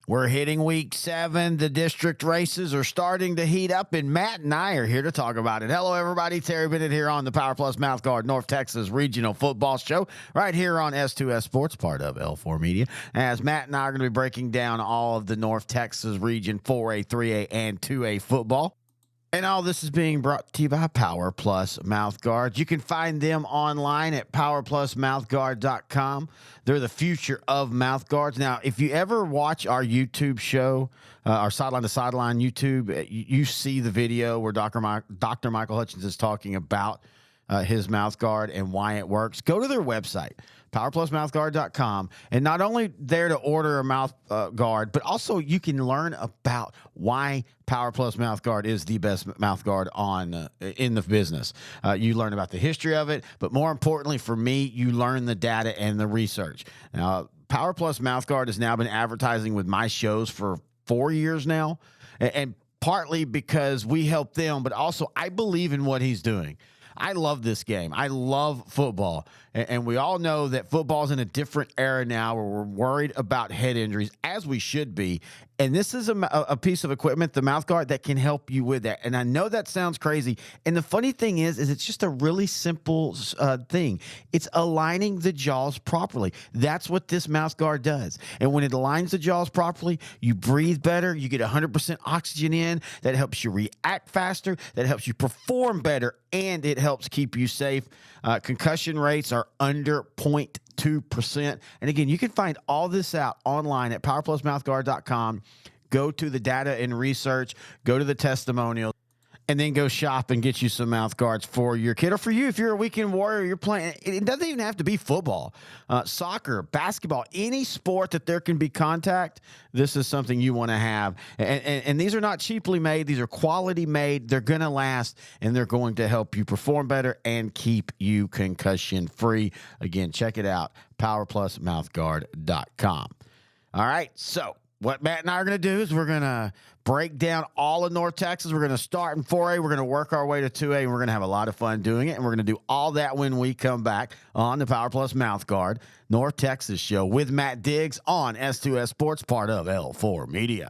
We're hitting week 7. The district races are starting to heat up, and Matt and I are here to talk about it. Hello, everybody. Terry Bennett here on the PowerPlus Mouthguard North Texas Regional Football Show, right here on S2S Sports, part of L4 Media. As Matt and I are going to be breaking down all of the North Texas Region 4A, 3A, and 2A football. And all this is being brought to you by PowerPlus Mouthguard. You can find them online at PowerPlusMouthguard.com. They're the future of mouthguards. Now, if you ever watch our YouTube show, our Sideline to Sideline YouTube, you see the video where Dr. Michael Hutchins is talking about his mouthguard and why it works. Go to their website, PowerPlusMouthguard.com, and not only there to order a mouth guard, but also you can learn about why PowerPlus Mouthguard is the best mouthguard in the business. You learn about the history of it, but more importantly for me, you learn the data and the research. Now, PowerPlus Mouthguard has now been advertising with my shows for 4 years now, and partly because we help them, but also I believe in what he's doing. I love this game. I love football. And we all know that football's in a different era now where we're worried about head injuries, as we should be. And this is a piece of equipment, the mouthguard, that can help you with that. And I know that sounds crazy. And the funny thing is it's just a really simple thing. It's aligning the jaws properly. That's what this mouthguard does. And when it aligns the jaws properly, you breathe better. You get 100% oxygen in. That helps you react faster. That helps you perform better. And it helps keep you safe. Concussion rates are under 0.2%. And again, you can find all this out online at PowerPlusMouthguard.com. Go to the data and research, go to the testimonials, and then go shop and get you some mouth guards for your kid or for you. If you're a weekend warrior, you're playing. It doesn't even have to be football, soccer, basketball, any sport that there can be contact. This is something you want to have. And these are not cheaply made. These are quality made. They're going to last, and they're going to help you perform better and keep you concussion free. Again, check it out, PowerPlusMouthguard.com. All right, so what Matt and I are going to do is we're going to break down all of North Texas. We're going to start in 4A. We're going to work our way to 2A, and we're going to have a lot of fun doing it. And we're going to do all that when we come back on the PowerPlus Mouthguard North Texas show with Matt Diggs on S2S Sports, part of L4 Media.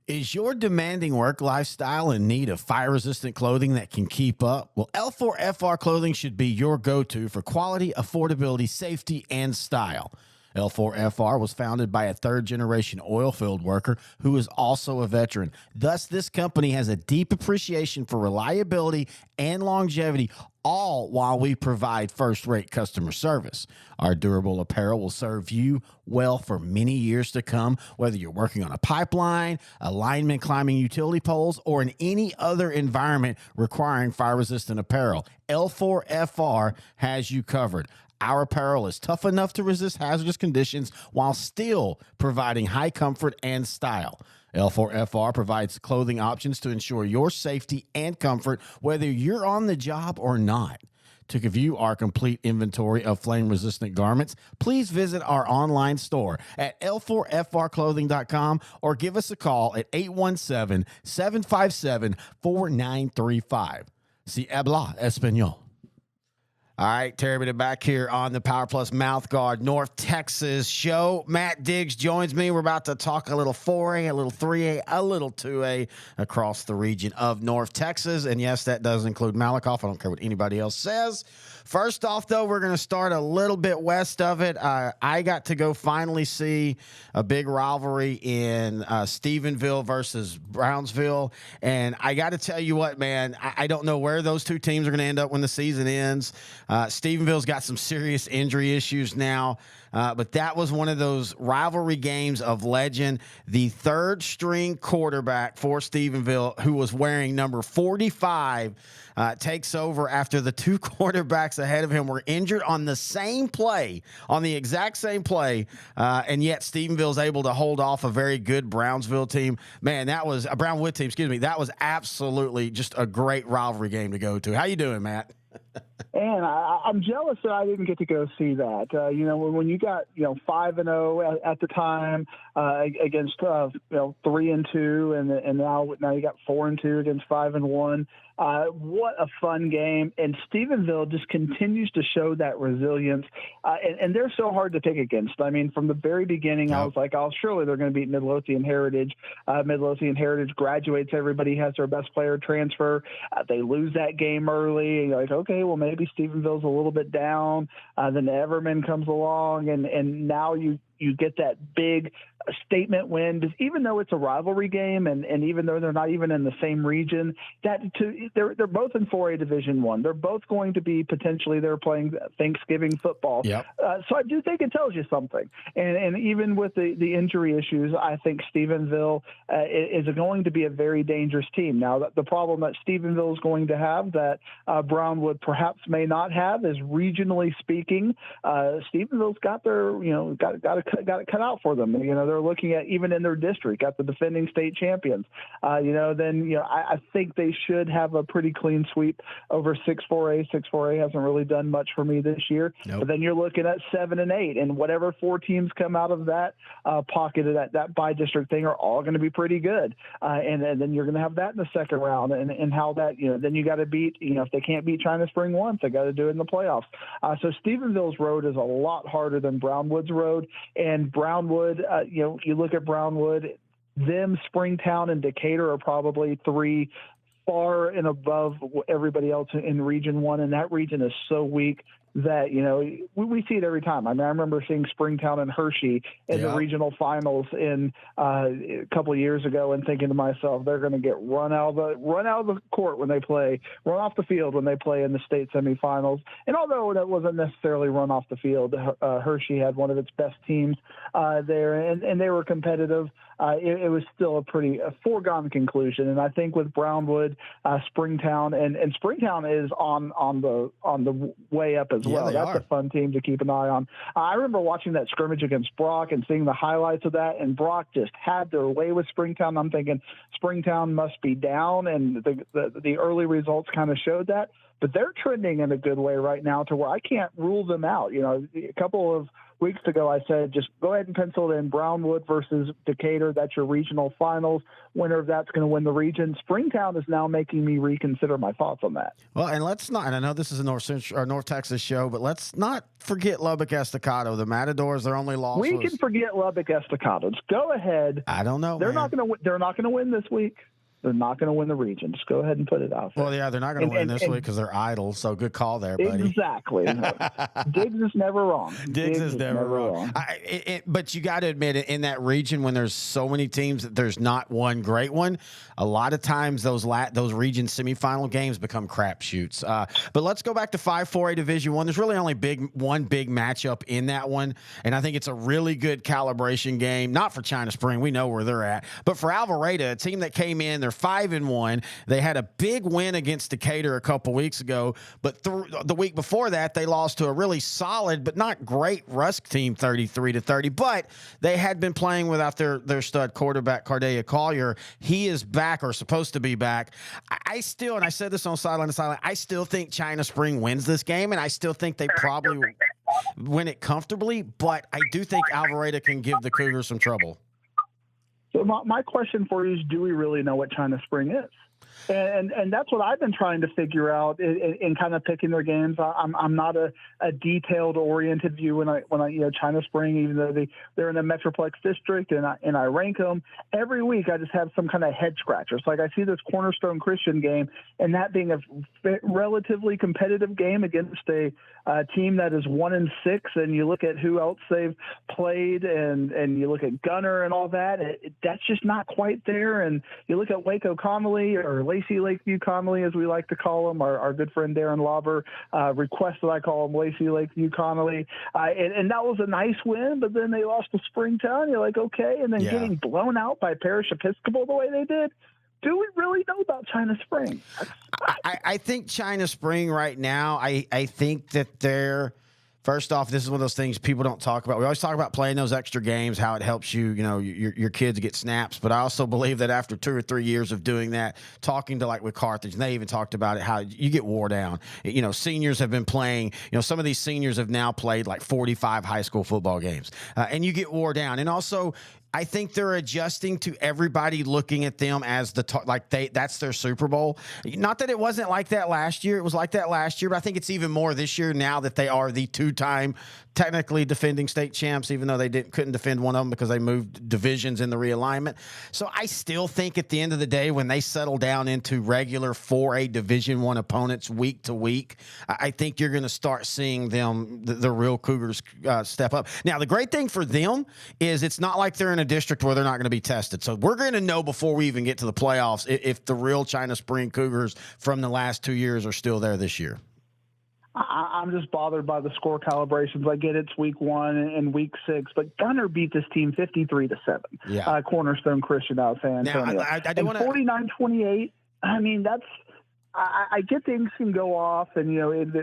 Is your demanding work lifestyle in need of fire-resistant clothing that can keep up? Well, L4FR clothing should be your go-to for quality, affordability, safety, and style. L4FR was founded by a third-generation oil field worker who is also a veteran. Thus, this company has a deep appreciation for reliability and longevity, all while we provide first-rate customer service. Our durable apparel will serve you well for many years to come, whether you're working on a pipeline, a lineman climbing utility poles, or in any other environment requiring fire-resistant apparel. L4FR has you covered. Our apparel is tough enough to resist hazardous conditions while still providing high comfort and style. L4FR provides clothing options to ensure your safety and comfort, whether you're on the job or not. To view our complete inventory of flame-resistant garments, please visit our online store at L4FRclothing.com or give us a call at 817-757-4935. Si habla español. All right, Terry Bennett back here on the PowerPlus Mouthguard North Texas show. Matt Diggs joins me. We're about to talk a little 4A, a little 3A, a little 2A across the region of North Texas. And yes, that does include Malakoff. I don't care what anybody else says. First off, though, we're going to start a little bit west of it. I got to go finally see a big rivalry in Stephenville versus Brownsville. And I got to tell you what, man, I don't know where those two teams are going to end up when the season ends. Stephenville's got some serious injury issues now. But that was one of those rivalry games of legend. The third string quarterback for Stephenville, who was wearing number 45, takes over after the two quarterbacks ahead of him were injured on the same play, on the exact same play. And yet Stephenville's able to hold off a very good Brownsville team. Man, that was a Brownwood team. Excuse me. That was absolutely just a great rivalry game to go to. How you doing, Matt? And I'm jealous that I didn't get to go see that. When you got 5-0 at the time against 3-2, and now you got 4-2 against 5-1. What a fun game! And Stephenville just continues to show that resilience, and they're so hard to pick against. I mean, from the very beginning, I was like, "Oh, surely they're going to beat Midlothian Heritage." Midlothian Heritage graduates; everybody has their best player transfer. They lose that game early, and you're like, "Okay, well maybe Stephenville's a little bit down." Then Everman comes along, and now you get that big statement win, even though it's a rivalry game, and even though they're not even in the same region, they're both in 4A Division I. They're both going to be potentially they're playing Thanksgiving football. Yep. So I do think it tells you something. And even with the injury issues, I think Stephenville is going to be a very dangerous team. Now, the problem that Stephenville is going to have that Brownwood perhaps may not have is, regionally speaking, Stephenville's got their got it cut out for them. They're looking at, even in their district, got the defending state champions. I think they should have a pretty clean sweep over 6-4A. 6-4A hasn't really done much for me this year. Nope. But then you're looking at 7 and 8, and whatever 4 teams come out of that pocket of that by-district thing are all going to be pretty good. And then you're going to have that in the second round, and how that, then you got to beat, if they can't beat China Spring once, they got to do it in the playoffs. So Stephenville's road is a lot harder than Brownwood's road. And Brownwood, you look at Brownwood, them, Springtown, and Decatur are probably 3 far and above everybody else in Region 1, and that region is so weak that, we see it every time. I mean, I remember seeing Springtown and Hershey in the regional finals in a couple of years ago, and thinking to myself, they're going to get run out of the court when they play, run off the field when they play in the state semifinals. And although that wasn't necessarily run off the field, Hershey had one of its best teams there, and they were competitive. It was still a foregone conclusion. And I think with Brownwood, Springtown, and Springtown is on the way up as well. That's a fun team to keep an eye on. I remember watching that scrimmage against Brock and seeing the highlights of that, and Brock just had their way with Springtown. I'm thinking Springtown must be down, and the early results kind of showed that. But they're trending in a good way right now, to where I can't rule them out. A couple of weeks ago, I said, just go ahead and pencil in Brownwood versus Decatur. That's your regional finals. Winner of that's going to win the region. Springtown is now making me reconsider my thoughts on that. Well, and let's not, and I know this is a North Texas show, but let's not forget Lubbock Estacado. The Matadors, their only loss. We can forget Lubbock Estacado. Just go ahead. I don't know. They're not going to win this week. They're not going to win the region. Just go ahead and put it out there. Well, yeah, they're not going to win this week because they're idle. So good call there, buddy. Exactly. Diggs is never wrong. Diggs is never wrong. But you got to admit, in that region, when there's so many teams, that there's not one great one. A lot of times those region semifinal games become crapshoots. But let's go back to 5-4A Division I. There's really only one big matchup in that one, and I think it's a really good calibration game. Not for China Spring, we know where they're at, but for Alvarado, a team that came in. They're 5-1. They had a big win against Decatur a couple weeks ago, but the week before that, they lost to a really solid but not great Rusk team, 33-30. But they had been playing without their stud quarterback, Cardea Collier. He is back, or supposed to be back. I still, and I said this on Sideline to Sideline, I still think China Spring wins this game, and I still think they probably win it comfortably. But I do think Alvarado can give the Cougars some trouble. So my question for you is, do we really know what China Spring is? And that's what I've been trying to figure out in kind of picking their games. I'm not a detailed oriented view when I China Spring, even though they're in a Metroplex district and I rank them every week. I just have some kind of head scratchers. Like I see this Cornerstone Christian game, and that being a relatively competitive game against a team that is 1-6, and you look at who else they've played, and you look at Gunner and all that. That's just not quite there. And you look at Waco Connolly, or Lacey Lakeview Connolly, as we like to call him, our good friend Darren Lauber requested I call him Lacey Lakeview Connolly. And that was a nice win, but then they lost to Springtown. You're like, okay. And then getting blown out by Parish Episcopal the way they did. Do we really know about China Spring? I think China Spring right now, I think that they're, First off, this is one of those things people don't talk about. We always talk about playing those extra games, how it helps you, your kids get snaps. But I also believe that after 2 or 3 years of doing that, talking to like with Carthage, and they even talked about it, how you get wore down. Seniors have been playing, some of these seniors have now played like 45 high school football games, and you get wore down. And also, I think they're adjusting to everybody looking at them as that's their Super Bowl. Not that it wasn't like that last year. It was like that last year, but I think it's even more this year now that they are the 2-time technically defending state champs, even though they couldn't defend one of them because they moved divisions in the realignment. So I still think at the end of the day, when they settle down into regular 4A Division I opponents week to week, I think you're going to start seeing them, the real Cougars, step up. Now, the great thing for them is it's not like they're in a district where they're not going to be tested. So we're going to know before we even get to the playoffs if the real China Spring Cougars from the last 2 years are still there this year. I'm just bothered by the score calibrations. I get it's week 1 and week 6, but Gunner beat this team 53-7. Yeah. Cornerstone Christian out of San Antonio. Now, I do want to 49-28. I mean, that's. I get things can go off, and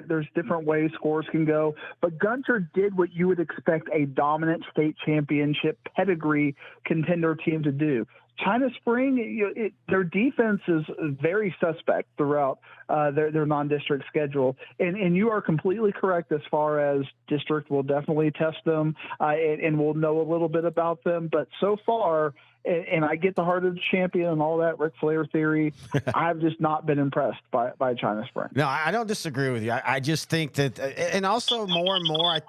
there's different ways scores can go. But Gunter did what you would expect a dominant state championship pedigree contender team to do. China Spring, their defense is very suspect throughout their non-district schedule. And you are completely correct as far as district will definitely test them and we'll know a little bit about them. But so far, and I get the heart of the champion and all that Ric Flair theory, I've just not been impressed by China Spring. No, I don't disagree with you. I just think that, and also more and more, I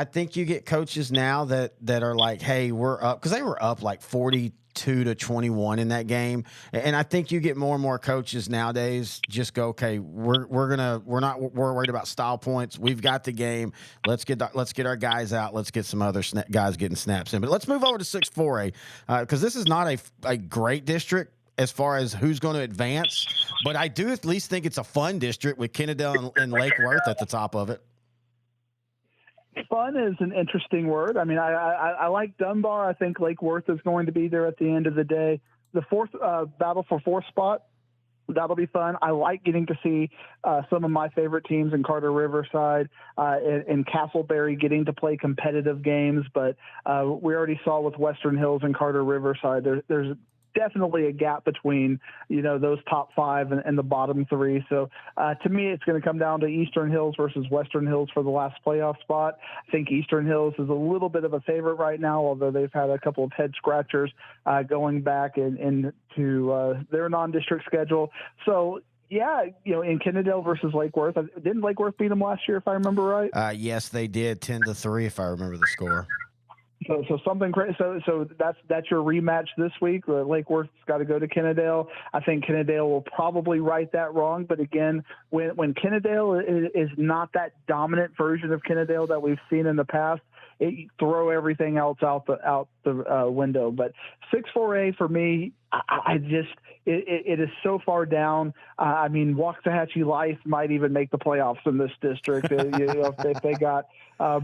think you get coaches now that are like, hey, we're up, because they were up like 42-21 in that game, and I think you get more and more coaches nowadays just go, okay, we're worried about style points. We've got the game. Let's get our guys out. Let's get some other guys getting snaps in. But let's move over to 6-4A because this is not a great district as far as who's going to advance, but I do at least think it's a fun district with Kennedale and Lake Worth at the top of it. Fun is an interesting word. I mean, I like Dunbar. I think Lake Worth is going to be there at the end of the day. The fourth battle for fourth spot, that'll be fun. I like getting to see some of my favorite teams in Carter Riverside and Castleberry getting to play competitive games. But we already saw with Western Hills and Carter Riverside, there's definitely a gap between, those top 5 and the bottom 3. So to me, it's going to come down to Eastern Hills versus Western Hills for the last playoff spot. I think Eastern Hills is a little bit of a favorite right now, although they've had a couple of head scratchers going back into their non-district schedule. So yeah, in Kennedale versus Lake Worth, didn't Lake Worth beat them last year, if I remember right? Yes, they did, 10-3, if I remember the score. So something crazy. So that's your rematch this week. Lake Worth's got to go to Kennedale. I think Kennedale will probably right that wrong. But again, when Kennedale is not that dominant version of Kennedale that we've seen in the past, throw everything else out the window. But 6-4A for me, it is so far down. I mean, Waxahachie Life might even make the playoffs in this district if they got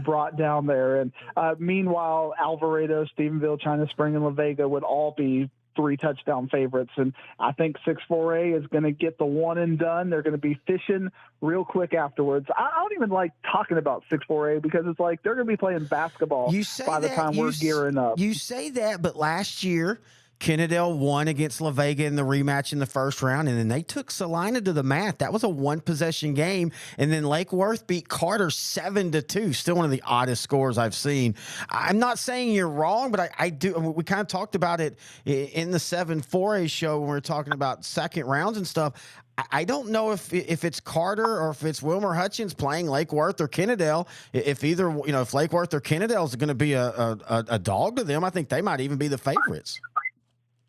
brought down there. And meanwhile, Alvarado, Stephenville, China Spring, and La Vega would all be 3 touchdown favorites. And I think 6-4A is going to get the one and done. They're going to be fishing real quick afterwards. I don't even like talking about 6-4A because it's like they're going to be playing basketball by the time we're gearing up. You say that, but last year, Kennedale won against La Vega in the rematch in the first round, and then they took Salina to the mat. That was a 1-possession game, and then Lake Worth beat Carter 7-2. Still one of the oddest scores I've seen. I'm not saying you're wrong, but I do. We kind of talked about it in the 7-4A show when we were talking about second rounds and stuff. I don't know if it's Carter or if it's Wilmer Hutchins playing Lake Worth or Kennedale. If either, if Lake Worth or Kennedale is going to be a dog to them, I think they might even be the favorites.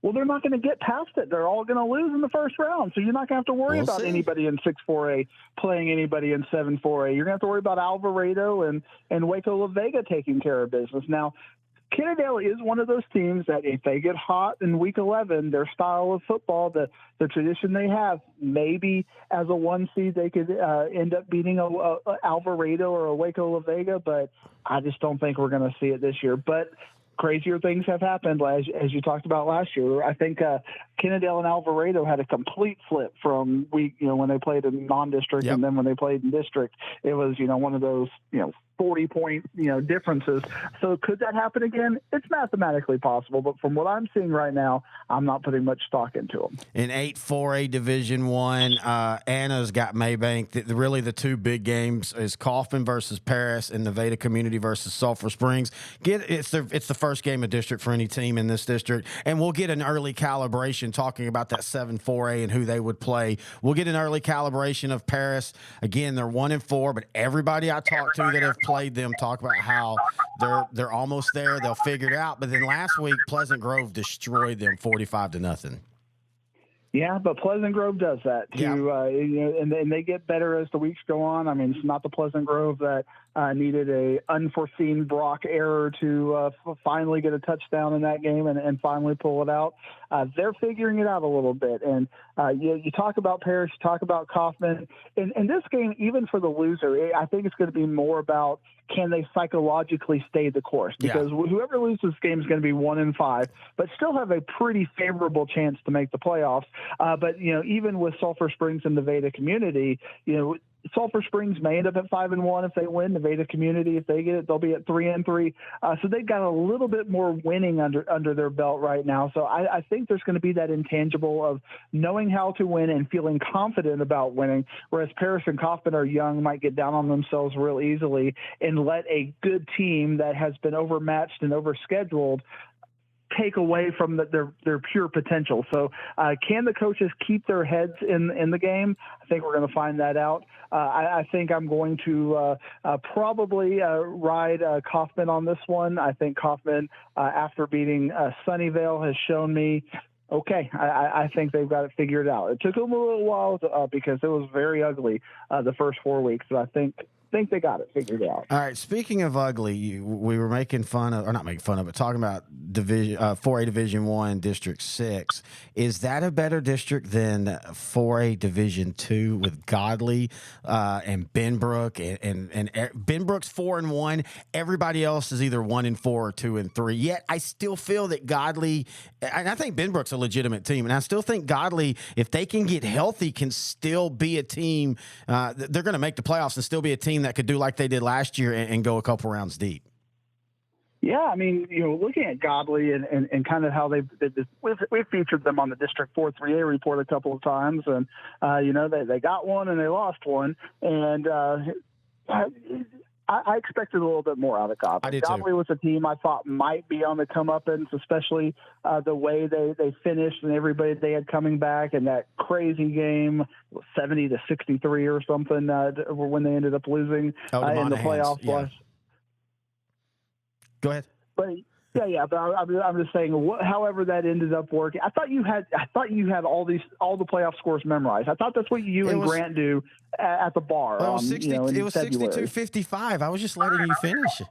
Well, they're not going to get past it. They're all going to lose in the first round. So you're not going to have to worry about anybody in 6-4A playing anybody in 7-4A. You're going to have to worry about Alvarado and Waco La Vega taking care of business. Now, Kennedale is one of those teams that if they get hot in week 11, their style of football, the tradition they have, maybe as a 1 seed they could end up beating a Alvarado or a Waco La Vega, but I just don't think we're going to see it this year. But crazier things have happened, as you talked about last year. I think Kennedale and Alvarado had a complete flip from when they played in non-district, and then when they played in district, it was one of those 40-point, differences. So could that happen again? It's mathematically possible, but from what I'm seeing right now, I'm not putting much stock into them. In 8-4A Division One, Anna's got Maybank. Really, the two big games is Kaufman versus Paris and Nevada Community versus Sulphur Springs. It's the first game of district for any team in this district, and we'll get an early calibration talking about that 7-4A and who they would play. We'll get an early calibration of Paris. Again, they're 1-4, but everybody I talked to that have played them talk about how they're almost there. They'll figure it out. But then last week, Pleasant Grove destroyed them 45-0. Yeah, but Pleasant Grove does that too, and they get better as the weeks go on. I mean, it's not the Pleasant Grove that needed a unforeseen Brock error to finally get a touchdown in that game and finally pull it out. They're figuring it out a little bit. And you talk about Parrish, you talk about Kaufman. In this game, even for the loser, I think it's going to be more about can they psychologically stay the course? Because whoever loses this game is going to be 1-5, but still have a pretty favorable chance to make the playoffs. But, even with Sulphur Springs and Nevada Community, Sulphur Springs may end up at 5-1 if they win. Nevada Community, if they get it, they'll be at 3-3. So they've got a little bit more winning under their belt right now. So I think there's going to be that intangible of knowing how to win and feeling confident about winning. Whereas Paris and Kaufman are young, might get down on themselves real easily and let a good team that has been overmatched and overscheduled take away from their pure potential. So can the coaches keep their heads in the game? I think we're going to find that out. I think I'm going to probably ride Kaufman on this one. I think Kaufman, after beating Sunnyvale, has shown me, okay, I think they've got it figured out. It took them a little while because it was very ugly the first 4 weeks, but I think they got it figured out. All right. Speaking of ugly, we were making fun of, or not making fun of, but talking about 4A Division 1 District 6. Is that a better district than 4A Division 2 with Godley and Benbrook and Benbrook's 4-1? Everybody else is either 1-4 or 2-3. Yet I still feel that Godley, and I think Benbrook's a legitimate team, and I still think Godley, if they can get healthy, can still be a team. They're going to make the playoffs and still be a team that could do like they did last year and go a couple rounds deep. Yeah, I mean, looking at Godley and kind of how we've featured them on the District 4 3A report a couple of times, and they got one and they lost one, and I expected a little bit more out of Godley. I did too. Godley was a team I thought might be on the comeuppance, especially the way they finished and everybody they had coming back, and that crazy game, 70-63 or something, when they ended up losing in the playoffs. Yeah. Go ahead. But yeah. But I'm just saying, however that ended up working. I thought you had all the playoff scores memorized. I thought that's what you and Grant do at the bar. Well, it was 62-55. I was just letting you finish.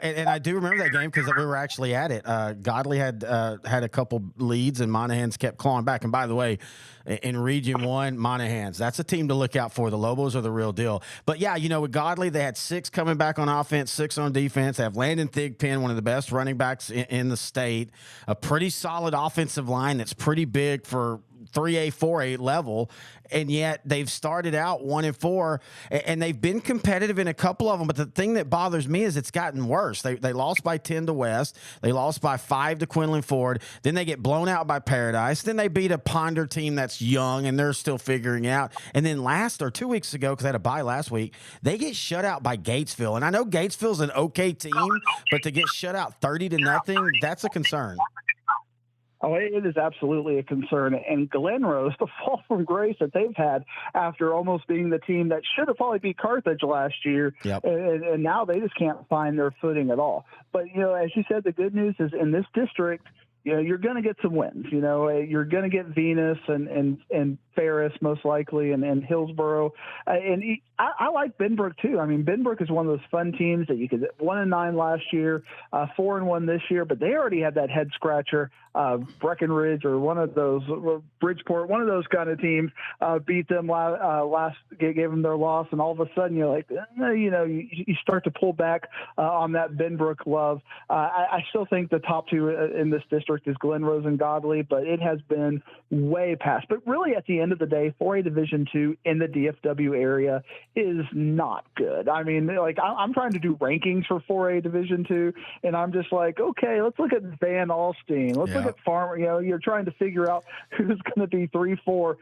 And I do remember that game because we were actually at it. Godley had a couple leads, and Monahans kept clawing back. And by the way, in Region 1, Monahans, that's a team to look out for. The Lobos are the real deal. But yeah, with Godley, they had 6 coming back on offense, 6 on defense. They have Landon Thigpen, one of the best running backs in the state. A pretty solid offensive line that's pretty big for 3A, 4A level, and yet they've started out 1-4, and they've been competitive in a couple of them. But the thing that bothers me is it's gotten worse. They lost by 10 to West. They lost by 5 to Quinlan Ford. Then they get blown out by Paradise. Then they beat a Ponder team that's young, and they're still figuring out. And then 2 weeks ago, because they had a bye last week, they get shut out by Gatesville. And I know Gatesville's an okay team, but to get shut out 30-0, that's a concern. Oh, it is absolutely a concern. And Glenrose, the fall from grace that they've had after almost being the team that should have probably beat Carthage last year, and now they just can't find their footing at all. But, as you said, the good news is in this district, you're going to get some wins. You're going to get Venus and Ferris most likely, and Hillsboro. I like Benbrook too. I mean, Benbrook is one of those fun teams that you could 1-9 last year, 4-1 this year, but they already had that head scratcher. Breckenridge or one of those, Bridgeport, one of those kind of teams beat them gave them their loss, and all of a sudden you're like, you start to pull back on that Benbrook love. I still think the top two in this district district is Glen Rose and Godley, but it has been way past. But really, at the end of the day, 4A Division II in the DFW area is not good. I mean, like I'm trying to do rankings for 4A Division II, and I'm just like, okay, let's look at Van Alstyne. Let's look at Farmer. You know, you're trying to figure out who's going to be 3-4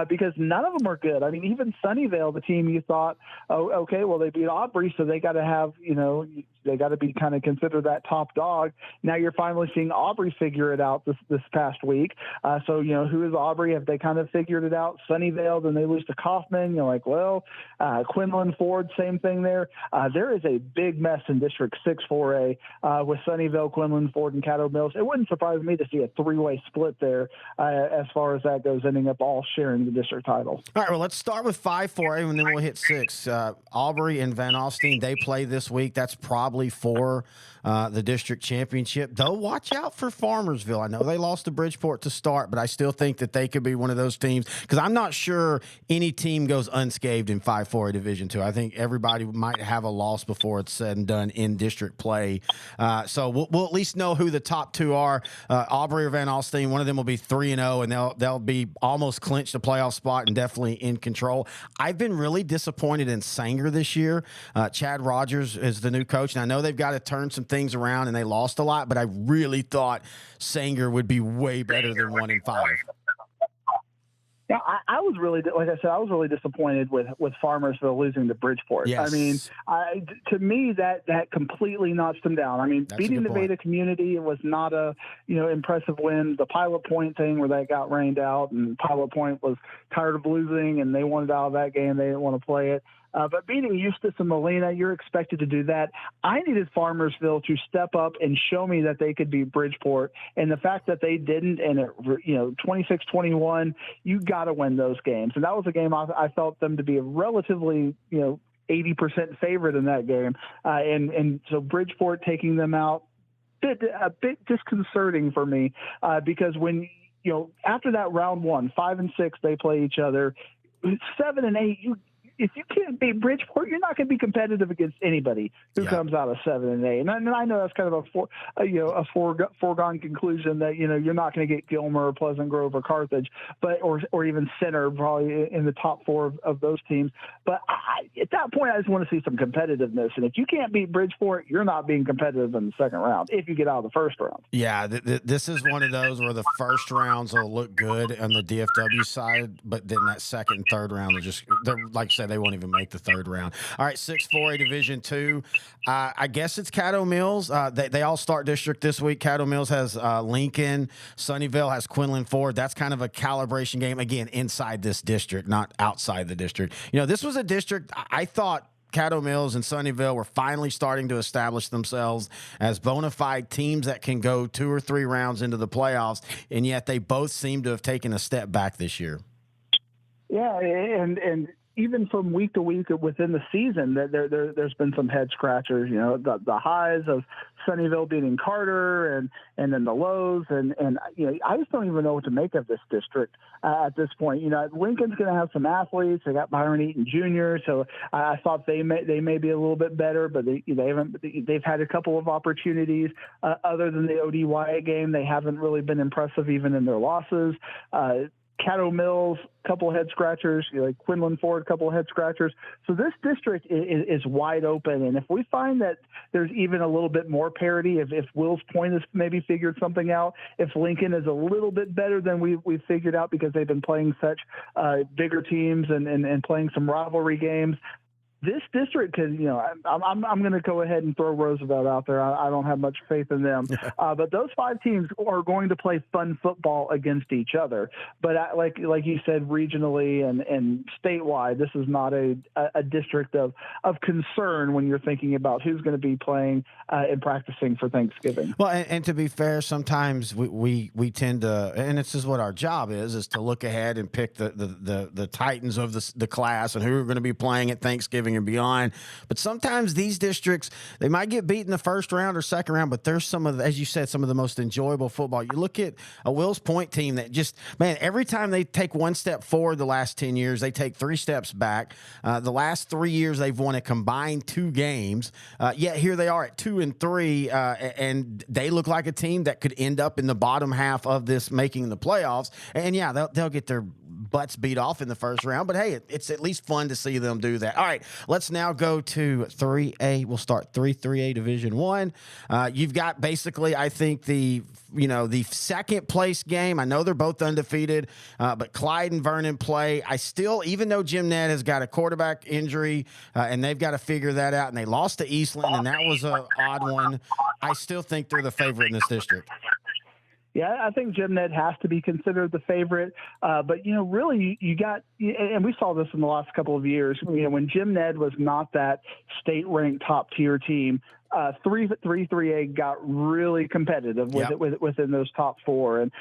because none of them are good. I mean, even Sunnyvale, the team you thought, oh, okay, well, they beat Aubrey, so they got to have, they got to be kind of considered that top dog. Now you're finally seeing Aubrey figure it out this past week. So, who is Aubrey? Have they kind of figured it out? Sunnyvale, then they lose to Kaufman. You're like, well, Quinlan Ford, same thing there. There is a big mess in District 6 4A with Sunnyvale, Quinlan Ford, and Caddo Mills. It wouldn't surprise me to see a three-way split there as far as that goes, ending up all sharing the district title. All right, well, let's start with 5 4A, and then we'll hit 6. Aubrey and Van Alstyne, they play this week. That's probably for the district championship. Though, watch out for Farmersville. I know they lost to Bridgeport to start, but I still think that they could be one of those teams because I'm not sure any team goes unscathed in 5 4A Division II. I think everybody might have a loss before it's said and done in district play. So we'll at least know who the top two are. Aubrey or Van Alstyne, one of them will be 3-0, and they'll be almost clinched a playoff spot and definitely in control. I've been really disappointed in Sanger this year. Chad Rogers is the new coach, and I know they've got to turn some things around, and they lost a lot, but I really thought Sanger would be way better than 1-5. Yeah, I was really, like I said, I was really disappointed with Farmersville losing to Bridgeport. Yes. I mean, to me, that completely notched them down. I mean, beating the Beta community was not a, impressive win. The Pilot Point thing where they got rained out and Pilot Point was tired of losing and they wanted out of that game. They didn't want to play it. But beating Eustis and Molina, you're expected to do that. I needed Farmersville to step up and show me that they could beat Bridgeport. And the fact that they didn't, and it, 26-21, you got to win those games. And that was a game I felt them to be a relatively, 80% favorite in that game. And so Bridgeport taking them out, a bit disconcerting for me because when, after that round 1, 5 and 6, they play each other. 7 and 8, if you can't beat Bridgeport, you're not going to be competitive against anybody who comes out of 7 and 8. And I know that's kind of a foregone conclusion that you're not going to get Gilmer or Pleasant Grove or Carthage, but or even Center probably in the top 4 of those teams. But at that point, I just want to see some competitiveness. And if you can't beat Bridgeport, you're not being competitive in the second round if you get out of the first round. Yeah, this is one of those where the first rounds will look good on the DFW side, but then that second and third round are they're like I said, they won't even make the third round. All right, 6 4A Division II. I guess it's Caddo Mills. They all start district this week. Caddo Mills has Lincoln. Sunnyvale has Quinlan Ford. That's kind of a calibration game, again, inside this district, not outside the district. This was a district I thought Caddo Mills and Sunnyvale were finally starting to establish themselves as bona fide teams that can go 2 or 3 rounds into the playoffs, and yet they both seem to have taken a step back this year. Yeah, and even from week to week within the season, there's been some head scratchers. The highs of Sunnyvale beating Carter, and then the lows, and I just don't even know what to make of this district at this point. Lincoln's going to have some athletes. They got Byron Eaton Jr., so I thought they may be a little bit better, but they've had a couple of opportunities other than the ODYA game. They haven't really been impressive even in their losses. Caddo Mills, couple of head scratchers, like Quinlan Ford, couple of head scratchers. So this district is wide open. And if we find that there's even a little bit more parity, if Wills Point has maybe figured something out, if Lincoln is a little bit better than we've figured out because they've been playing such bigger teams and playing some rivalry games, this district, because I'm going to go ahead and throw Roosevelt out there. I don't have much faith in them, but those 5 teams are going to play fun football against each other. But like you said, regionally and statewide, this is not a district of concern when you're thinking about who's going to be playing and practicing for Thanksgiving. Well, and to be fair, sometimes we tend to, and this is what our job is to look ahead and pick the titans of the class and who are going to be playing at Thanksgiving Thanksgiving and beyond. But sometimes these districts, they might get beat in the first round or second round, but there's some of, as you said, some of the most enjoyable football. You look at a Wills Point team that just, man, every time they take one step forward the last 10 years, they take 3 steps back. The last 3 years, they've won a combined 2 games. Yet here they are at 2-3, and they look like a team that could end up in the bottom half of this, making the playoffs. And yeah, they'll get their butts beat off in the first round, but hey, it's at least fun to see them do that. All right, let's now go to 3A. We'll start 3A Division 1. You've got basically, I think, the second place game. I know they're both undefeated, but Clyde and Vernon play. I still, even though Jim Ned has got a quarterback injury, and they've got to figure that out, and they lost to Eastland, and that was an odd one, I still think they're the favorite in this district. Yeah, I think Jim Ned has to be considered the favorite. But, really you got, and we saw this in the last couple of years, when Jim Ned was not that state-ranked top-tier team, 3A got really competitive within those top 4, and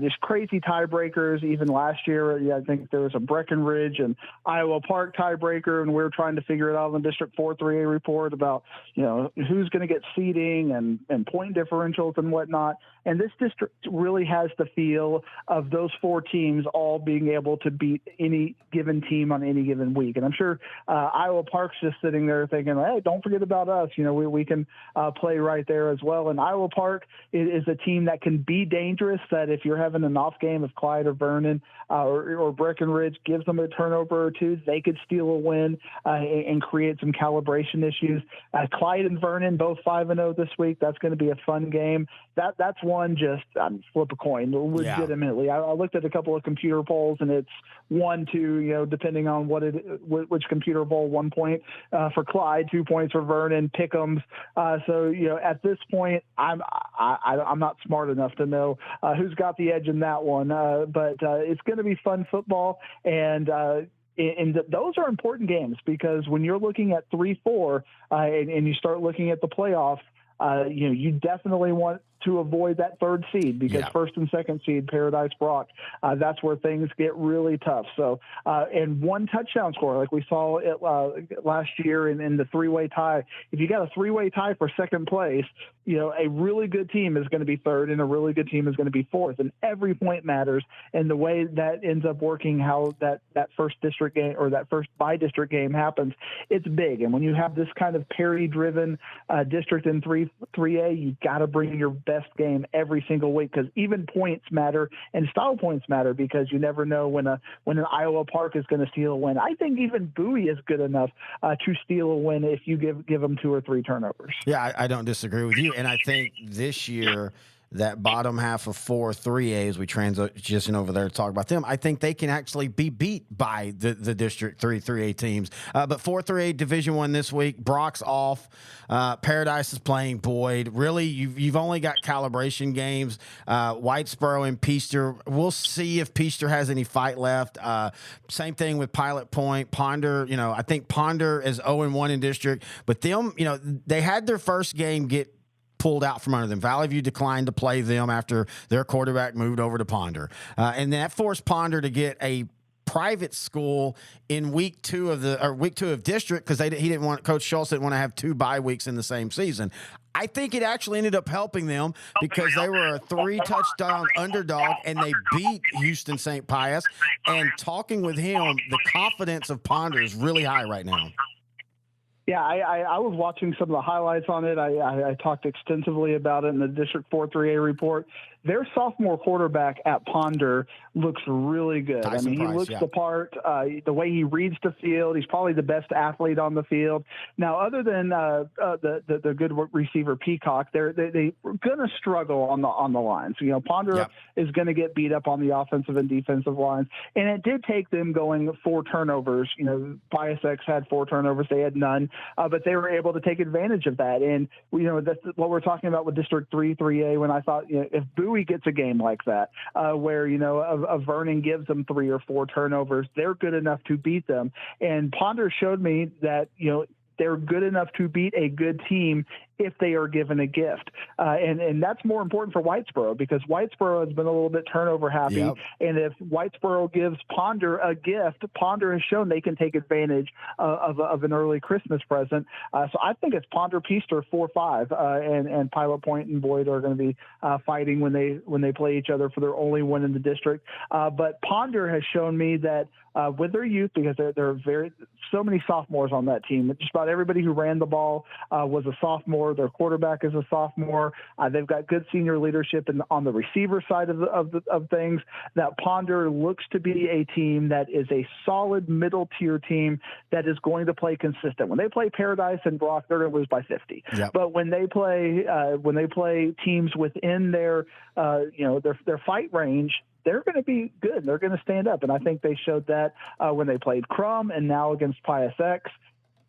just crazy tiebreakers. Even last year, I think there was a Breckenridge and Iowa Park tiebreaker, and we were trying to figure it out in the District 4 3A report about who's going to get seeding and point differentials and whatnot. And this district really has the feel of those 4 teams all being able to beat any given team on any given week. And I'm sure Iowa Park's just sitting there thinking, hey, don't forget about us. We can play right there as well. And Iowa Park is a team that can be dangerous, that if you're having an off game, if Clyde or Vernon or Breckenridge gives them a turnover or 2, they could steal a win and create some calibration issues. Clyde and Vernon, both 5-0 this week. That's going to be a fun game. That's one just flip a coin, legitimately. Yeah. I looked at a couple of computer polls, and it's 1-2, depending on which computer poll. 1 point for Clyde, 2 points for Vernon, pick'ems. So at this point, I'm not smart enough to know who's got the edge in that one. But it's going to be fun football, and those are important games, because when you're looking at 3-4 and you start looking at the playoffs, you definitely want to avoid that 3rd seed, because first and second seed, Paradise Brock, that's where things get really tough. So, and 1 touchdown score, like we saw it last year in the 3-way tie. If you got a 3-way tie for second place, a really good team is going to be 3rd, and a really good team is going to be 4th, and every point matters. And the way that ends up working, how that first district game or that first by-district game happens, it's big. And when you have this kind of parity-driven district in 3A, you got to bring your best game every single week, because even points matter and style points matter, because you never know when an Iowa Park is going to steal a win. I think even Bowie is good enough to steal a win if you give them 2 or 3 turnovers. Yeah, I don't disagree with you. And I think this year, that bottom half of 4 3As, we transition over there to talk about them, I think they can actually be beat by the District 3A teams. But 4 3A Division 1 this week, Brock's off. Paradise is playing Boyd. Really, you've only got calibration games. Whitesboro and Peaster. We'll see if Peaster has any fight left. Same thing with Pilot Point. Ponder, I think Ponder is 0-1 in district, but them, they had their first game get pulled out from under them. Valley View declined to play them after their quarterback moved over to Ponder. And that forced Ponder to get a private school in week 2 of district, because Coach Schultz didn't want to have 2 bye weeks in the same season. I think it actually ended up helping them, because they were a 3-touchdown underdog and they beat Houston St. Pius. And talking with him, the confidence of Ponder is really high right now. Yeah, I was watching some of the highlights on it. I talked extensively about it in the District 4 3A report. Their sophomore quarterback at Ponder looks really good. Tyson he Price, looks the part. The way he reads the field, he's probably the best athlete on the field. Now, other than the good receiver Peacock, they're going to struggle on the lines. Ponder is going to get beat up on the offensive and defensive lines, and it did take them going 4 turnovers. Pius X had 4 turnovers; they had none, but they were able to take advantage of that. And that's what we're talking about with District 3A. When I thought, if Bowie gets a game like that, where a Vernon gives them 3 or 4 turnovers, they're good enough to beat them. And Ponder showed me that they're good enough to beat a good team if they are given a gift. And that's more important for Whitesboro, because Whitesboro has been a little bit turnover happy. Yep. And if Whitesboro gives Ponder a gift, Ponder has shown they can take advantage of an early Christmas present. So I think it's Ponder Peaster 4-5, and Pilot Point and Boyd are going to be fighting when they play each other for their only win in the district. But Ponder has shown me that with their youth, because there are so many sophomores on that team. Just about everybody who ran the ball was a sophomore. Their quarterback is a sophomore. They've got good senior leadership on the receiver side of things. That Ponder looks to be a team that is a solid middle tier team that is going to play consistent. When they play Paradise and Brock, they're going to lose by 50. Yep. But when they play teams within their fight range, they're going to be good. They're going to stand up. And I think they showed that when they played Crum and now against Pius X.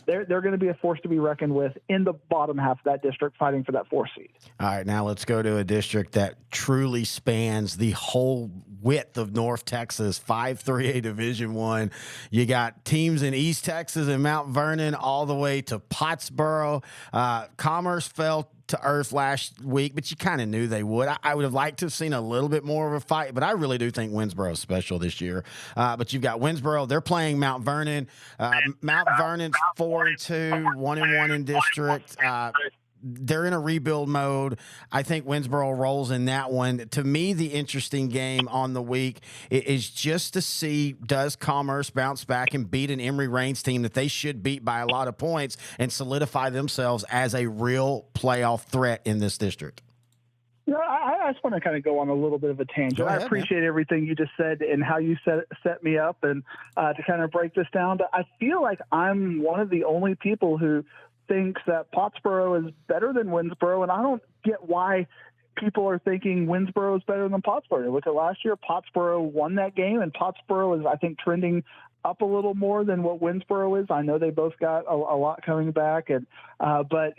They're going to be a force to be reckoned with in the bottom half of that district, fighting for that 4th seed. All right, now let's go to a district that truly spans the whole width of North Texas, 5-3A Division I. You got teams in East Texas and Mount Vernon all the way to Pottsboro. Commerce fell to earth last week, but you kind of knew they would. I would have liked to have seen a little bit more of a fight, but I really do think Winsboro is special this year. But you've got Winsboro. They're playing Mount Vernon. Mount Vernon's 4-2, 1-1 in district. They're in a rebuild mode. I think Winsboro rolls in that one. To me, the interesting game on the week is just to see, does Commerce bounce back and beat an Emory Reigns team that they should beat by a lot of points and solidify themselves as a real playoff threat in this district? I just want to kind of go on a little bit of a tangent. Ahead, I appreciate everything you just said and how you set me up and to kind of break this down. But I feel like I'm one of the only people who thinks that Pottsboro is better than Winsboro, and I don't get why people are thinking Winsboro is better than Pottsboro. Look at last year, Pottsboro won that game, and Pottsboro is, I think, trending up a little more than what Winsboro is. I know they both got a lot coming back, and but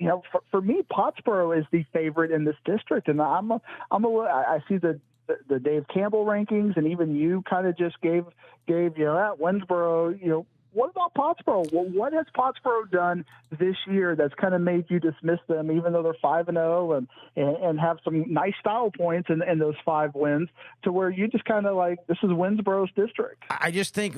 for me, Pottsboro is the favorite in this district, and I see the Dave Campbell rankings, and even you kind of just gave that Winsboro, What about Pottsboro? Well, what has Pottsboro done this year that's kind of made you dismiss them, even though they're 5-0 and have some nice style points in those 5 wins, to where you just kind of like, this is Winsboro's district? I think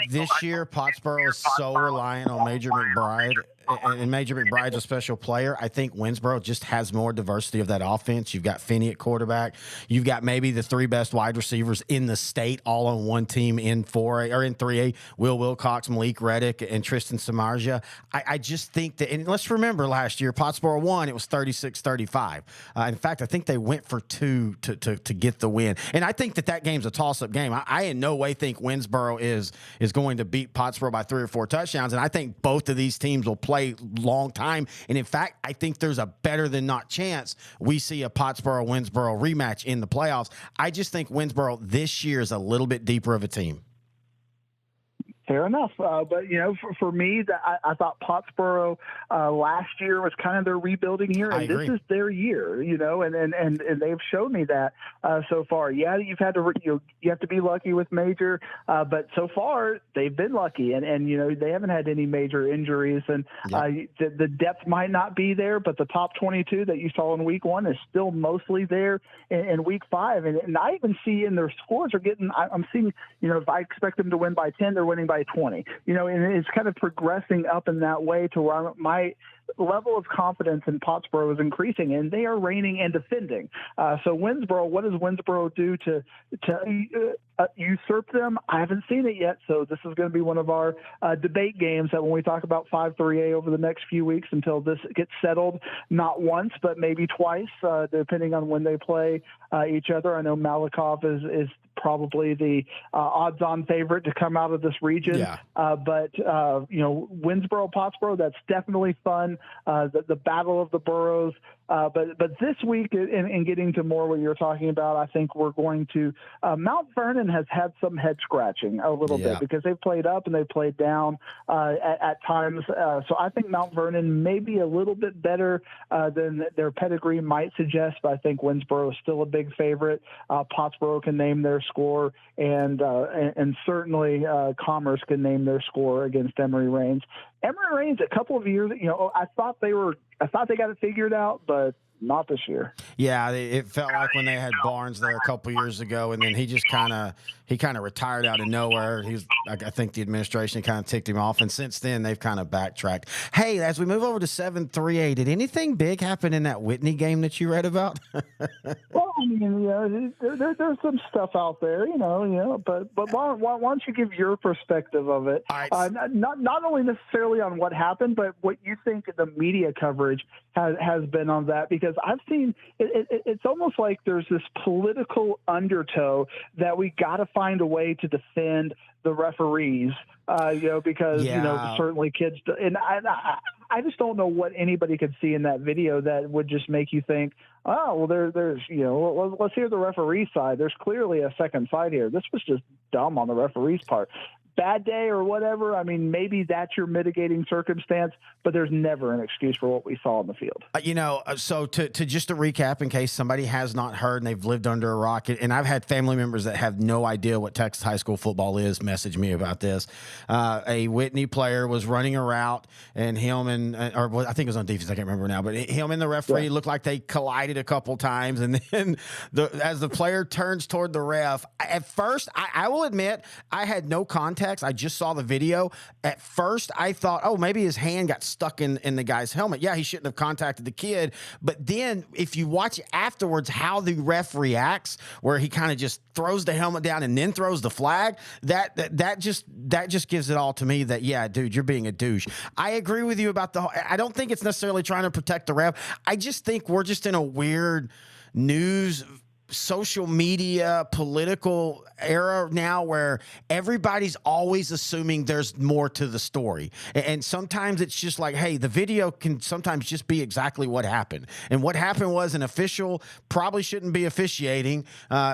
this year Pottsboro is so reliant on Major McBride, and Major McBride's a special player. I think Winsboro just has more diversity of that offense. You've got Finney at quarterback. You've got maybe the 3 best wide receivers in the state all on one team in 4A or in 3A. Will Wilcox, Malik Reddick, and Tristan Samardzija. I just think that, and let's remember last year, Pottsboro won. It was 36-35. In fact, I think they went for 2 to get the win. And I think that game's a toss-up game. I in no way think Winsboro is going to beat Pottsboro by 3 or 4 touchdowns. And I think both of these teams will play long time. And in fact, I think there's a better than not chance we see a Pottsboro-Winsboro rematch in the playoffs. I just think Winsboro this year is a little bit deeper of a team. Fair enough. But, for me, I thought Pottsboro last year was kind of their rebuilding year, and this is their year, and they've shown me that so far. Yeah, you've had to you have to be lucky with Major, but so far they've been lucky, and they haven't had any major injuries, and the depth might not be there, but the top 22 that you saw in week 1 is still mostly there in week 5, and I even see in their scores are getting. I'm seeing, if I expect them to win by 10, they're winning by 20, and it's kind of progressing up in that way to where my level of confidence in Pottsboro is increasing, and they are reigning and defending. So Winsboro, what does Winsboro do to usurp them? I haven't seen it yet, so this is going to be one of our debate games that when we talk about 5-3A over the next few weeks until this gets settled, not once, but maybe twice, depending on when they play each other. I know Malakoff is probably the odds-on favorite to come out of this region. Yeah. But Winsboro, Pottsboro, that's definitely fun. The battle of the boroughs. But this week, in getting to more what you're talking about, I think we're going to Mount Vernon has had some head scratching a little bit because they've played up and they've played down at times. So I think Mount Vernon may be a little bit better than their pedigree might suggest, but I think Winsboro is still a big favorite. Pottsboro can name their score, and certainly Commerce can name their score against Emory Reigns. Emory Reigns, a couple of years, I thought they got it figured out, but not this year. Yeah, it felt like when they had Barnes there a couple years ago, and then he just kind of retired out of nowhere. I think the administration kind of ticked him off, and since then they've kind of backtracked. Hey, as we move over to 7-3A, did anything big happen in that Whitney game that you read about? Well, I mean, there's some stuff out there, but why don't you give your perspective of it? All right. Not only necessarily on what happened, but what you think the media coverage has been on that, because I've seen it's almost like there's this political undertow that we got to find a way to defend the referees, because certainly kids, and I just don't know what anybody could see in that video that would just make you think, oh, well, there's let's hear the referee side. There's clearly a second side here. This was just dumb on the referee's part. Bad day or whatever. I mean, maybe that's your mitigating circumstance, but there's never an excuse for what we saw on the field. So to just to recap, in case somebody has not heard and they've lived under a rock, and I've had family members that have no idea what Texas high school football is message me about this. A Whitney player was running a route, and him or I think it was on defense, I can't remember now, but him and the referee looked like they collided a couple times, and then as the player turns toward the ref, at first, I will admit, I had no context. I just saw the video. At first, I thought, oh, maybe his hand got stuck in the guy's helmet. Yeah, he shouldn't have contacted the kid. But then if you watch afterwards how the ref reacts, where he kind of just throws the helmet down and then throws the flag, that just gives it all to me that, yeah, dude, you're being a douche. I agree with you about I don't think it's necessarily trying to protect the ref. I just think we're just in a weird news, social media, political era now where everybody's always assuming there's more to the story. And sometimes it's just like, hey, the video can sometimes just be exactly what happened. And what happened was an official probably shouldn't be officiating,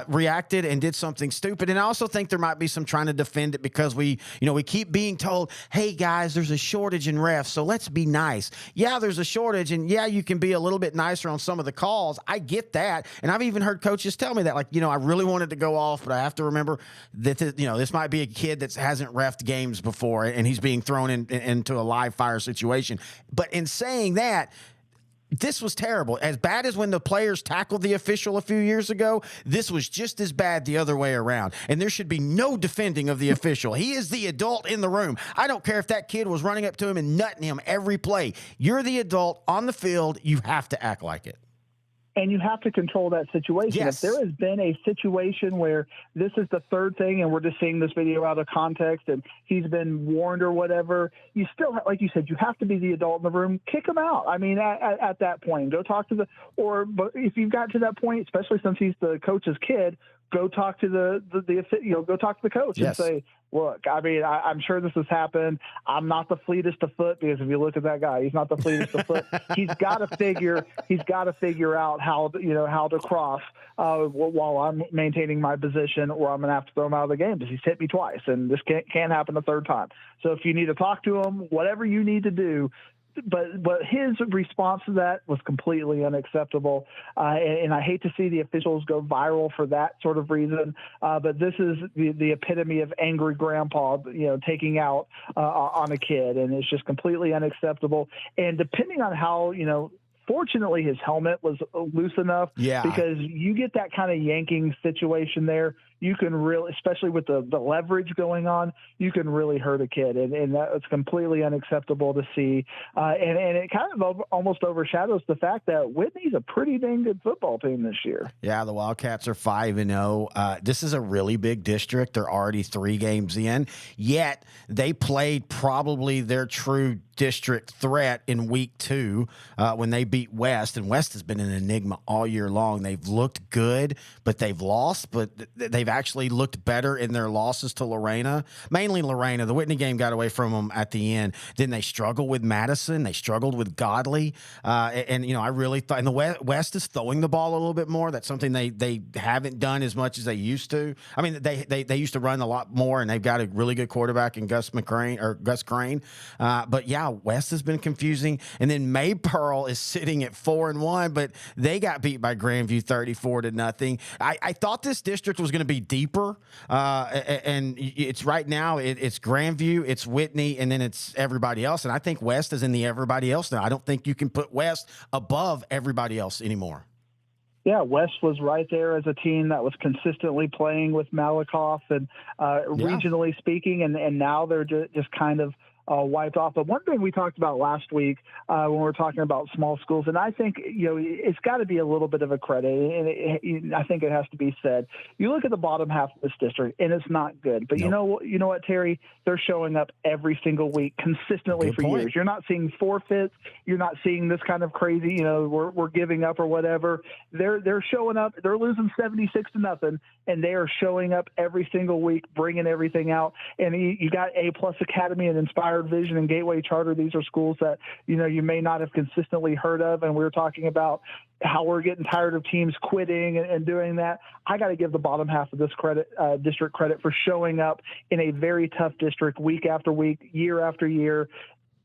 reacted and did something stupid. And I also think there might be some trying to defend it because we keep being told, hey guys, there's a shortage in refs, so let's be nice. Yeah, there's a shortage, and yeah, you can be a little bit nicer on some of the calls. I get that. And I've even heard coaches tell me that, like, I really wanted to go off, but I have to remember that this might be a kid that hasn't reffed games before, and he's being thrown into a live fire situation. But in saying that, this was terrible. As bad as when the players tackled the official a few years ago, this was just as bad the other way around. And there should be no defending of the official. He is the adult in the room. I don't care if that kid was running up to him and nutting him every play. You're the adult on the field. You have to act like it. And you have to control that situation. Yes. If there has been a situation where this is the third thing and we're just seeing this video out of context and he's been warned or whatever, you still, like you said, you have to be the adult in the room. Kick him out. I mean, at that point, go talk to but if you've got to that point, especially since he's the coach's kid, go talk to go talk to the coach and say, look, I mean, I'm sure this has happened. I'm not the fleetest of foot, because if you look at that guy, he's not the fleetest of foot. He's got to figure out how to cross while I'm maintaining my position, or I'm going to have to throw him out of the game because he's hit me twice, and this can't happen a third time. So if you need to talk to him, whatever you need to do. But his response to that was completely unacceptable, and I hate to see the officials go viral for that sort of reason. But this is the epitome of angry grandpa, taking out on a kid, and it's just completely unacceptable. And depending on how, fortunately his helmet was loose enough, because you get that kind of yanking situation there, you can really, especially with the leverage going on, you can really hurt a kid. And that's completely unacceptable to see. And it kind of almost overshadows the fact that Whitney's a pretty dang good football team this year. Yeah, the Wildcats are 5-0. This is a really big district. They're already 3 games in, yet they played probably their true district threat in week 2 when they beat West, and West has been an enigma all year long. They've looked good, but they've lost, but they've actually looked better in their losses to Lorena, mainly Lorena. The Whitney game got away from them at the end. Then they struggled with Madison. They struggled with Godley. And I really thought, and the West is throwing the ball a little bit more. That's something they haven't done as much as they used to. I mean, they used to run a lot more, and they've got a really good quarterback in Gus Crane. But yeah, yeah, West has been confusing. And then Maypearl is sitting at 4-1, but they got beat by Grandview 34-0. I thought this district was going to be deeper. And it's right now, it's Grandview, it's Whitney, and then it's everybody else. And I think West is in the everybody else now. I don't think you can put West above everybody else anymore. Yeah, West was right there as a team that was consistently playing with Malakoff and regionally speaking, and now they're just kind of wiped off. But one thing we talked about last week when we were talking about small schools, and I think it's got to be a little bit of a credit, and I think it has to be said. You look at the bottom half of this district, and it's not good. But Nope. you know what, Terry? They're showing up every single week consistently for years. You're not seeing forfeits. You're not seeing this kind of crazy. We're giving up or whatever. They're showing up. They're losing 76-0, and they are showing up every single week, bringing everything out. And you got A+ Academy and Inspired Vision and Gateway Charter. These are schools that you may not have consistently heard of, and we were talking about how we're getting tired of teams quitting and doing that. I got to give the bottom half of this district credit for showing up in a very tough district week after week, year after year.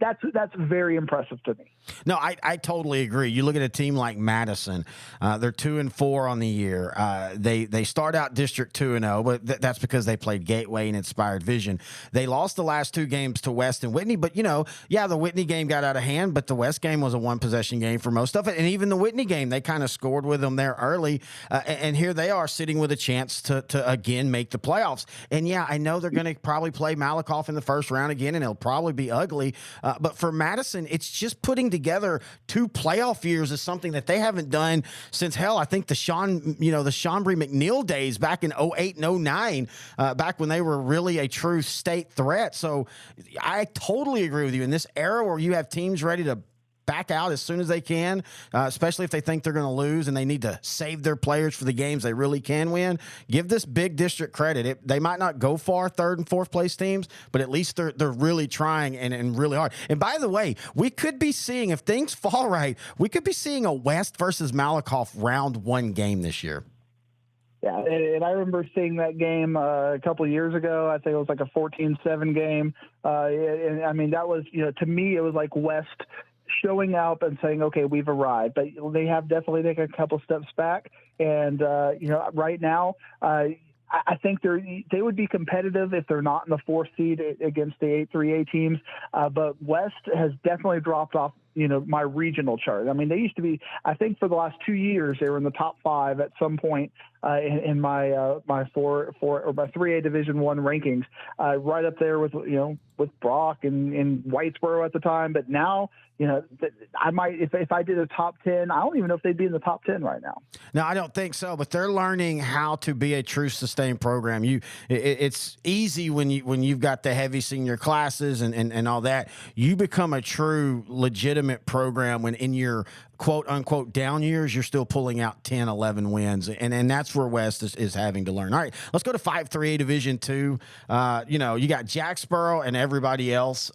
That's very impressive to me. No, I totally agree. You look at a team like Madison; they're 2-4 on the year. They start out District 2-0, but that's because they played Gateway and Inspired Vision. They lost the last two games to West and Whitney, but the Whitney game got out of hand, but the West game was a one-possession game for most of it, and even the Whitney game, they kind of scored with them there early, and here they are sitting with a chance to again make the playoffs. And yeah, I know they're going to probably play Malakoff in the first round again, and it'll probably be ugly. But for Madison, it's just putting together two playoff years is something that they haven't done since I think the Chambry McNeil days back in 08 and 09, back when they were really a true state threat. So I totally agree with you in this era where you have teams ready to back out as soon as they can, especially if they think they're going to lose and they need to save their players for the games they really can win. Give this big district credit. They might not go far, third and fourth place teams, but at least they're really trying and really hard. And by the way, we could be seeing, if things fall right, we could be seeing a West versus Malakoff round one game this year. Yeah, and I remember seeing that game a couple of years ago. I think it was like a 14-7 game. And I mean, that was, to me, it was like West showing up and saying, okay, we've arrived. But they have definitely taken a couple steps back. And, right now, I think they would be competitive if they're not in the 4th seed against the 8-3A teams. But West has definitely dropped off, my regional chart. I mean, they used to be, I think for the last 2 years, they were in the top 5 at some point in my 3A Division I rankings, right up there with Brock and Whitesboro at the time. But now, I might, if I did a top 10, I don't even know if they'd be in the top 10 right now. No, I don't think so, but they're learning how to be a true sustained program. It's easy when you've got the heavy senior classes and all that. You become a true legitimate program when in your quote unquote down years, you're still pulling out 10, 11 wins. And that's where West is having to learn. All right, let's go to 5-3A Division II. You got Jacksboro and everybody else.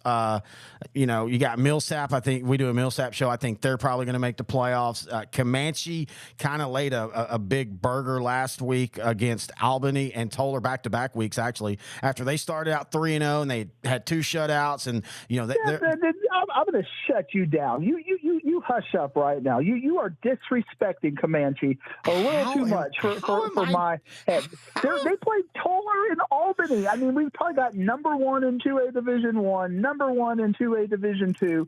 You got Millsap. I think we do a Millsap show. I think they're probably going to make the playoffs. Comanche kind of laid a big burger last week against Albany and Toller back-to-back weeks, actually, after they started out 3-0 and they had 2 shutouts. And, I'm going to shut you down. You hush up right now. You are disrespecting Comanche a little too much for my head. They played Toller and Albany. I mean, we've probably got number 1 in 2A Division I, number 1 in 2A Division II.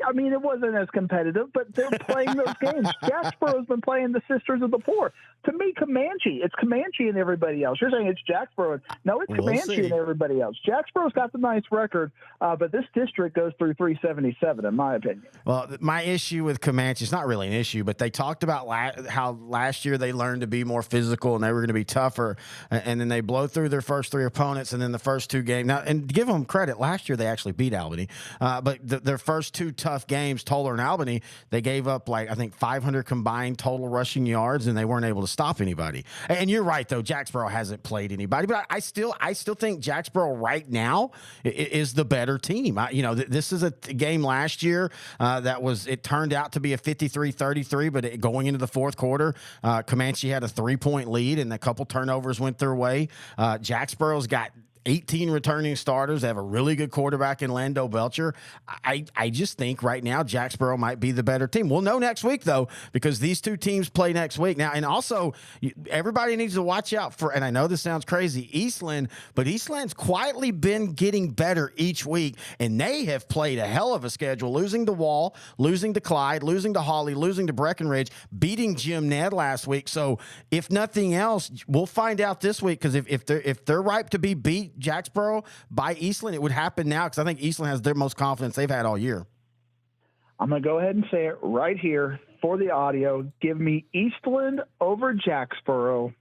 I mean, it wasn't as competitive, but they're playing those games. Jacksboro's been playing the Sisters of the Poor. To me, Comanche, it's Comanche and everybody else. You're saying it's Jacksboro. No, it's Comanche and everybody else. Jacksboro's got the nice record, but this district goes through 377, in my opinion. Well, my issue with Comanche, it's not really an issue, but they talked about how last year they learned to be more physical and they were going to be tougher, and then they blow through their first 3 opponents and then the first 2 games. Now, and give them credit, last year they actually beat Albany, but their first 2 tough games, Toller and Albany, they gave up I think 500 combined total rushing yards, and they weren't able to stop anybody. And you're right, though, Jacksboro hasn't played anybody, but I still think Jacksboro right now is the better team. This is a game last year it turned out to be a 53-33, but going into the 4th quarter, Comanche had a 3-point lead and a couple turnovers went their way. Jacksboro's got 18 returning starters. They have a really good quarterback in Lando Belcher. I just think right now Jacksboro might be the better team. We'll know next week, though, because these two teams play next week. Now, and also, everybody needs to watch out for, and I know this sounds crazy, Eastland, but Eastland's quietly been getting better each week, and they have played a hell of a schedule, losing to Wall, losing to Clyde, losing to Hawley, losing to Breckenridge, beating Jim Ned last week. So if nothing else, we'll find out this week, because if they're ripe to be beat Jacksboro by Eastland, it would happen now, because I think Eastland has their most confidence they've had all year. I'm going to go ahead and say it right here for the audio. Give me Eastland over Jacksboro.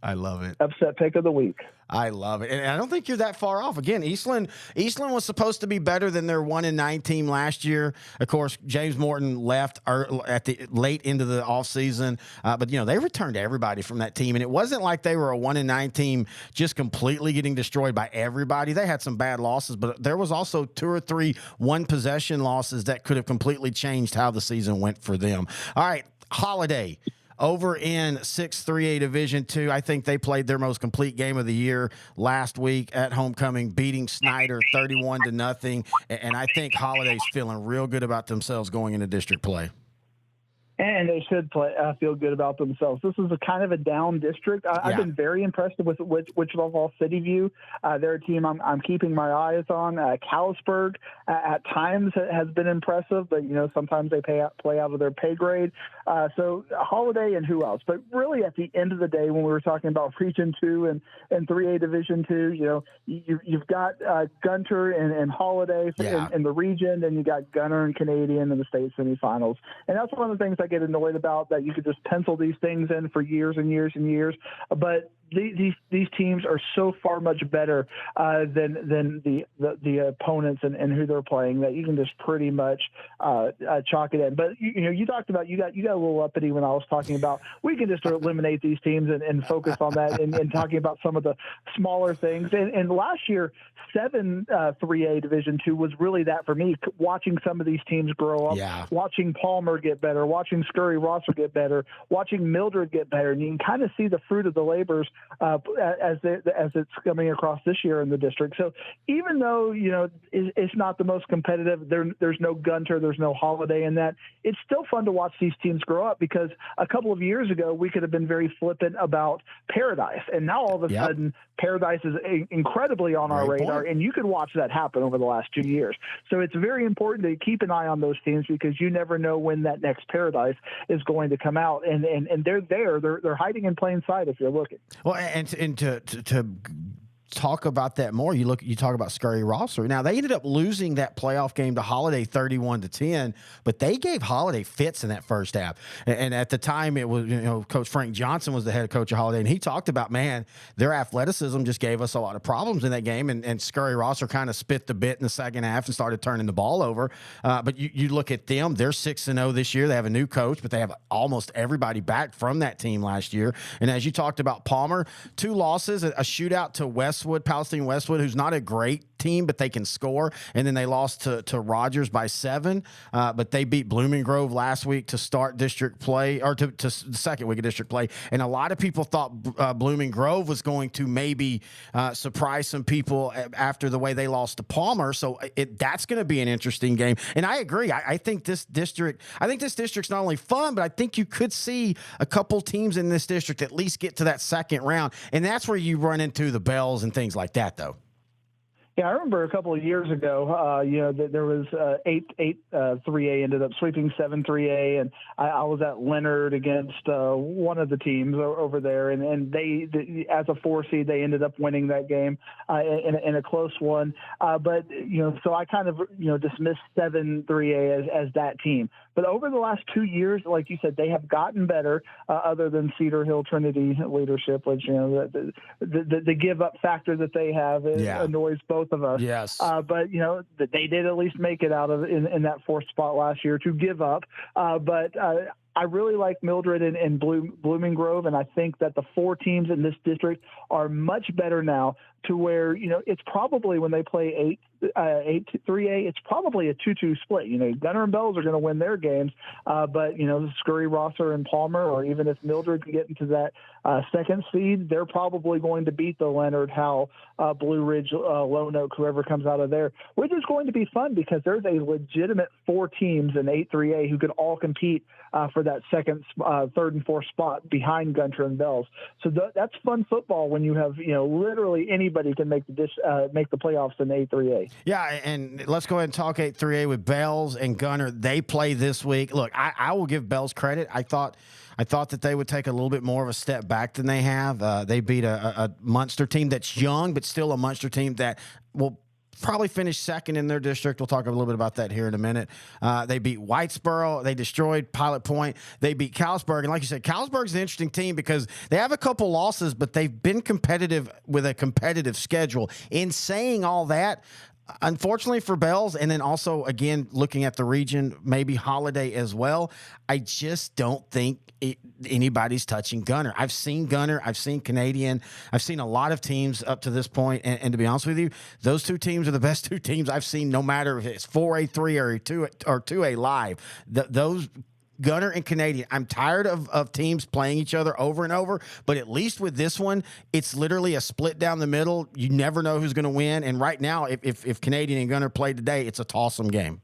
I love it. Upset pick of the week. I love it. And I don't think you're that far off. Again, Eastland was supposed to be better than their 1-9 team last year. Of course, James Morton left at the late into the offseason. But, they returned everybody from that team. And it wasn't like they were a 1-9 team just completely getting destroyed by everybody. They had some bad losses, but there was also 2 or 3 one-possession losses that could have completely changed how the season went for them. All right, Holiday. Over in 6-3A Division II, I think they played their most complete game of the year last week at homecoming, beating Snyder 31-0. And I think Holiday's feeling real good about themselves going into district play. And they should feel good about themselves. This is a kind of a down district. I've been very impressed with Wichita Falls City View. They're a team I'm keeping my eyes on. Callisburg at times has been impressive, but sometimes they play out of their pay grade. So Holiday and who else? But really, at the end of the day, when we were talking about Region 2 and 3A Division 2, you've got Gunter and Holiday in the region, and you got Gunter and Canadian in the state semifinals. And that's one of the things I get annoyed about, that you could just pencil these things in for years and years and years. But these teams are so far much better than the opponents and who they're playing, that you can just pretty much chalk it in. But you talked about you got a little uppity when I was talking about we can just eliminate these teams and focus on that and talking about some of the smaller things. And last year, 3A Division II was really that for me. Watching some of these teams grow up, watching Palmer get better, watching Scurry Rosser get better, watching Mildred get better, and you can kind of see the fruit of the labors as it's coming across this year in the district. So even though it's not the most competitive, there's no Gunter, there's no Holiday in that, it's still fun to watch these teams grow up, because a couple of years ago we could have been very flippant about Paradise, and now all of a sudden Paradise is incredibly on our radar, and you could watch that happen over the last 2 years. So it's very important to keep an eye on those teams, because you never know when that next Paradise is going to come out, and they're there. They're hiding in plain sight if you're looking. Well, and to talk about that more, you talk about Scurry Rosser. Now, they ended up losing that playoff game to Holiday 31-10, but they gave Holiday fits in that first half. And at the time, it was Coach Frank Johnson was the head coach of Holiday, and he talked about, man, their athleticism just gave us a lot of problems in that game, and Scurry Rosser kind of spit the bit in the second half and started turning the ball over. But you look at them; they're 6-0 this year. They have a new coach, but they have almost everybody back from that team last year. And as you talked about, Palmer, 2 losses, a shootout to Palestine Westwood, who's not a great team, but they can score. And then they lost to Rogers by 7, but they beat Blooming Grove last week to start district play, or to the second week of district play. And a lot of people thought Blooming Grove was going to maybe surprise some people after the way they lost to Palmer. So that's going to be an interesting game. And I agree. I think this district's not only fun, but I think you could see a couple teams in this district at least get to that second round. And that's where you run into the Bells and things like that, though. Yeah, I remember a couple of years ago, that there was 3A ended up sweeping 7-3A, and I was at Leonard against one of the teams over there, and they as a 4 seed, they ended up winning that game in a close one. But so I kind of dismissed 7-3A as that team. But over the last 2 years, like you said, they have gotten better. Other than Cedar Hill Trinity leadership, which the give up factor that they have annoys both of us. Yes. But they did at least make it out of in that 4th spot last year to give up. But I really like Mildred and Blooming Grove, and I think that the 4 teams in this district are much better now to where, it's probably when they play 3A, it's probably a 2-2 split. Gunner and Bells are going to win their games, but, Scurry, Rosser, and Palmer, or even if Mildred can get into that second seed, they're probably going to beat the Leonard, Howell, Blue Ridge, Lone Oak, whoever comes out of there, which is going to be fun because there's a legitimate 4 teams in 8-3A who could all compete for that second, third, and fourth spot behind Gunter and Bells. So that's fun football when you have, literally anybody can make the playoffs in 8-3A. Yeah, and let's go ahead and talk 8-3A with Bells and Gunner. They play this week. Look, I will give Bells credit. I thought that they would take a little bit more of a step back than they have. They beat a Munster team that's young, but still a Munster team that will probably finish second in their district. We'll talk a little bit about that here in a minute. They beat Whitesboro. They destroyed Pilot Point. They beat Calsburg. And like you said, Calsburg's an interesting team because they have a couple losses, but they've been competitive with a competitive schedule. In saying all that, unfortunately for Bells, and then also, again, looking at the region, maybe Holiday as well, I just don't think anybody's touching Gunner. I've seen Gunner. I've seen Canadian. I've seen a lot of teams up to this point, and to be honest with you, those 2 teams are the best 2 teams I've seen, no matter if it's 4A, 3 or 2A live. Those Gunner and Canadian, I'm tired of teams playing each other over and over, but at least with this one, it's literally a split down the middle. You never know who's going to win, and right now, if Canadian and Gunner play today, it's a toss-em game.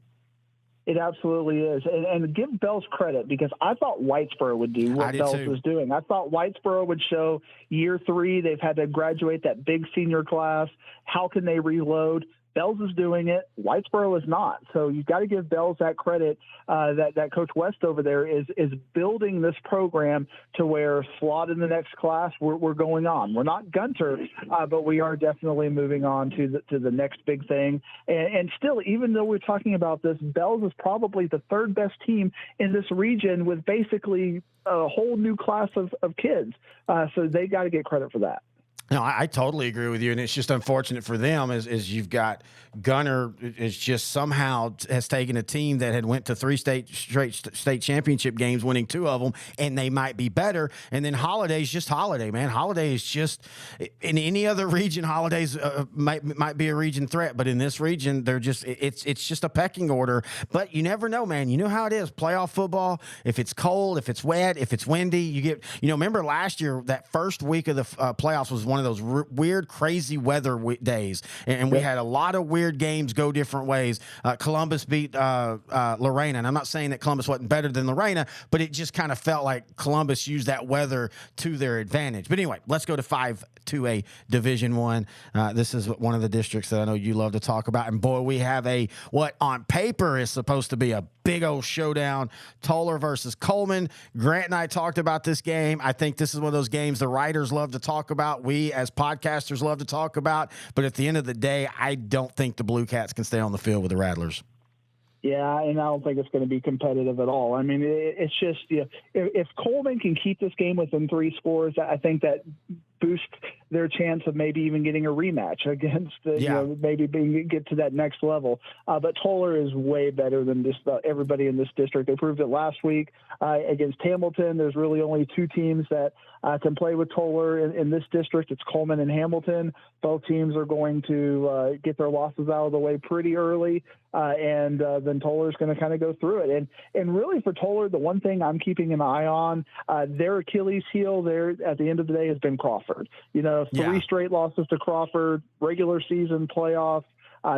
It absolutely is. And give Bells credit because I thought Whitesboro would do what Bells was doing. I thought Whitesboro would show year 3. They've had to graduate that big senior class. How can they reload? Bells is doing it. Whitesboro is not. So you've got to give Bells that credit that Coach West over there is building this program to where slot in the next class, we're going on. We're not Gunter, but we are definitely moving on to the next big thing. And still, even though we're talking about this, Bells is probably the 3rd best team in this region with basically a whole new class of kids. So they got to get credit for that. No, I totally agree with you, and it's just unfortunate for them is you've got Gunner is just somehow has taken a team that had went to 3 straight state championship games, winning 2 of them, and they might be better. And then Holiday's just Holiday, man. Holiday is just in any other region. Holidays might be a region threat, but in this region, they're just it's just a pecking order. But you never know, man. You know how it is playoff football. If it's cold, if it's wet, if it's windy, you get. Remember last year that first week of the playoffs was one of those weird, crazy weather days, and we had a lot of weird games go different ways. Columbus beat Lorena, and I'm not saying that Columbus wasn't better than Lorena, but it just kind of felt like Columbus used that weather to their advantage. But anyway, let's go to 5-2A Division I. This is one of the districts that I know you love to talk about, and boy, we have what on paper is supposed to be a big old showdown. Toller versus Coleman. Grant and I talked about this game. I think this is one of those games the writers love to talk about. We as podcasters love to talk about. But at the end of the day, I don't think the Blue Cats can stay on the field with the Rattlers. Yeah, and I don't think it's going to be competitive at all. I mean, it's just, if Coleman can keep this game within 3 scores, I think that boosts their chance of maybe even getting a rematch against, maybe get to that next level. But Toller is way better than just everybody in this district. They proved it last week against Hamilton. There's really only 2 teams that can play with Toller in this district. It's Coleman and Hamilton. Both teams are going to get their losses out of the way pretty early, and then Toller's going to kind of go through it. And really for Toller, the one thing I'm keeping an eye on, their Achilles heel there at the end of the day has been Crawford. 3 straight losses to Crawford, regular season playoffs.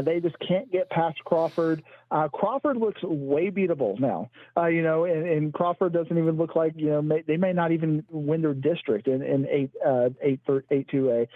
They just can't get past Crawford. Crawford looks way beatable now, and Crawford doesn't even look like, they may not even win their district in 8-2A.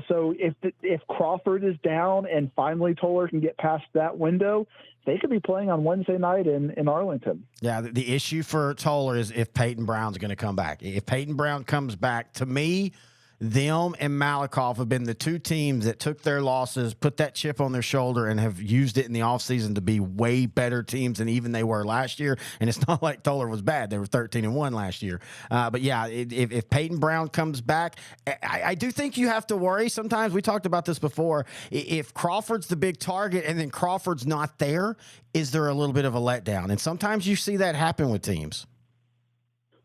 So if Crawford is down and finally Toller can get past that window, they could be playing on Wednesday night in Arlington. Yeah, the issue for Toller is if Peyton Brown's going to come back. If Peyton Brown comes back, to me, them and Malakoff have been the 2 teams that took their losses, put that chip on their shoulder, and have used it in the offseason to be way better teams than even they were last year. And it's not like Toller was bad. They were 13-1 last year. But, yeah, if Peyton Brown comes back, I do think you have to worry. Sometimes we talked about this before. If Crawford's the big target and then Crawford's not there, is there a little bit of a letdown? And sometimes you see that happen with teams.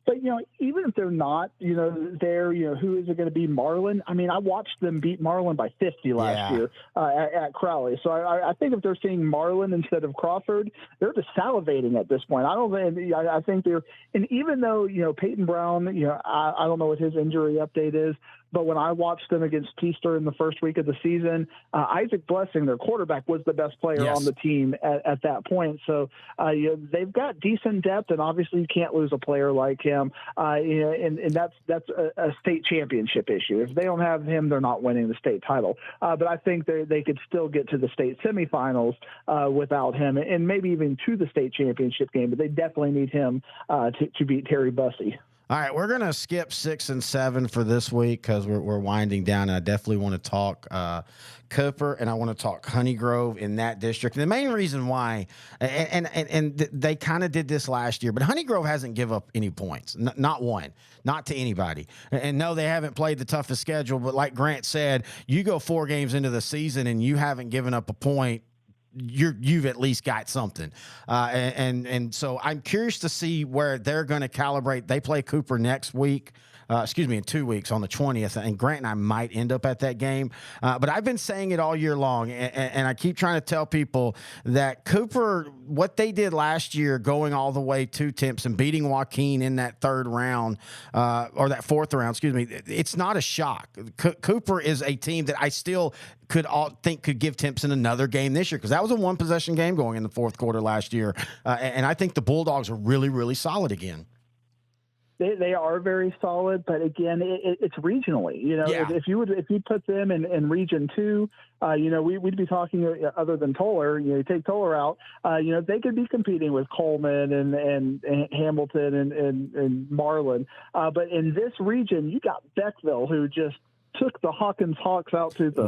But, even if they're not, there, who is it going to be? Marlin? I mean, I watched them beat Marlin by 50 last year at Crowley. So I think if they're seeing Marlin instead of Crawford, they're just salivating at this point. I think they're, and even though, Peyton Brown, I don't know what his injury update is, but when I watched them against Teaster in the first week of the season, Isaac Blessing, their quarterback, was the best player on the team at that point. So they've got decent depth, and obviously you can't lose a player like him. And that's a state championship issue. If they don't have him, they're not winning the state title. But I think they could still get to the state semifinals without him, and maybe even to the state championship game. But they definitely need him to beat Terry Bussey. All right, we're going to skip 6 and 7 for this week because we're winding down, and I definitely want to talk Cooper, and I want to talk Honey Grove in that district. And the main reason why, and they kind of did this last year, but Honey Grove hasn't give up any points, not one, not to anybody. And no, they haven't played the toughest schedule, but like Grant said, you go 4 games into the season and you haven't given up a point, you've at least got something. And so I'm curious to see where they're going to calibrate. They play Cooper next week. In 2 weeks on the 20th, and Grant and I might end up at that game. But I've been saying it all year long, and I keep trying to tell people that Cooper, what they did last year, going all the way to Temps and beating Joaquin in that 3rd round, or that 4th round, it's not a shock. Cooper is a team that I still could give Timpson another game this year, because that was a 1-possession game going in the 4th quarter last year. And I think the Bulldogs are really, really solid again. They are very solid, but again, it's regionally. If you put them in Region 2, we'd be talking other than Toller. You take Toller out, they could be competing with Coleman and Hamilton and Marlin. But in this region, you got Beckville, who just took the Hawkins Hawks out to the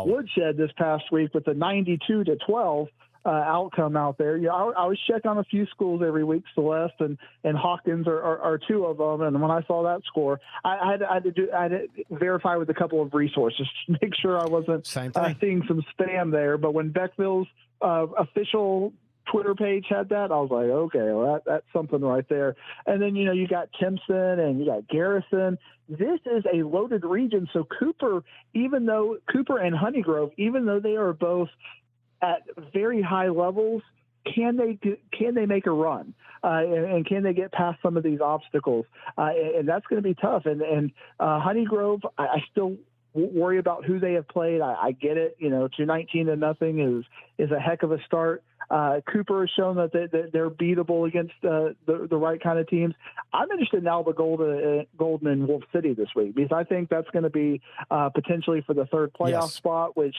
woodshed this past week with a 92-12. Outcome out there. I always check on a few schools every week. Celeste and Hawkins are 2 of them. And when I saw that score, I had to verify with a couple of resources to make sure I wasn't seeing some spam there. But when Beckville's official Twitter page had that, I was like, okay, well, that's something right there. And then, you got Timpson and you got Garrison. This is a loaded region. So Cooper and Honey Grove, even though they are both at very high levels, can they make a run? And can they get past some of these obstacles? And that's going to be tough. And Honey Grove, I still worry about who they have played. I get it. 219-0 is a heck of a start. Cooper has shown that they're beatable against the right kind of teams. I'm interested in Alba Golden and Wolf City this week, because I think that's going to be potentially for the 3rd playoff spot, which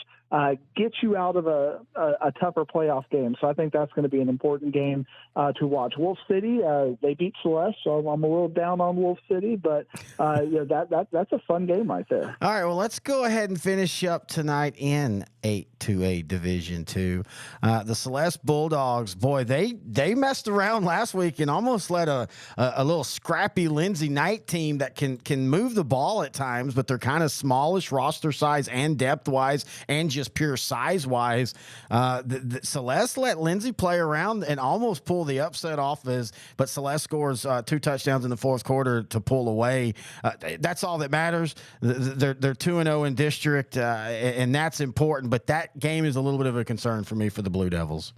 gets you out of a tougher playoff game. So I think that's going to be an important game to watch. Wolf City, they beat Celeste, so I'm a little down on Wolf City, but that's a fun game right there. All right, well, let's go ahead and finish up tonight in 8-2A Division 2. The Celeste Bulldogs, boy, they messed around last week and almost let a little scrappy Lindsay Knight team that can move the ball at times, but they're kind of smallish roster size and depth wise and just pure size wise. The Celeste let Lindsay play around and almost pull the upset off, but Celeste scores 2 touchdowns in the 4th quarter to pull away. That's all that matters. They're 2-0 in district, and that's important. But that game is a little bit of a concern for me for the Blue Devils.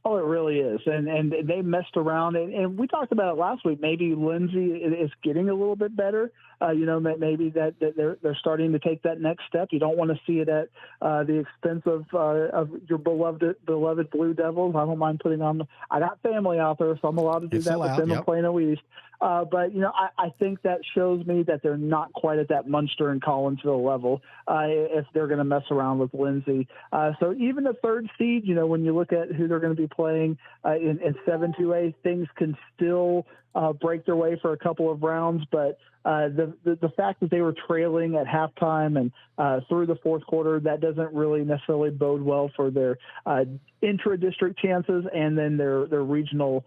Oh, it really is. And they messed around. And we talked about it last week. Maybe Lindsay is getting a little bit better. Maybe that they're starting to take that next step. You don't want to see it at the expense of your beloved Blue Devils. I don't mind putting on. I got family out there, so I'm allowed to do that with them in Plano East. But I think that shows me that they're not quite at that Munster and Collinsville level if they're going to mess around with Lindsay. So even the 3rd seed, when you look at who they're going to be playing in 7-2A, things can still break their way for a couple of rounds. But the fact that they were trailing at halftime and through the 4th quarter, that doesn't really necessarily bode well for their intra-district chances and then their regional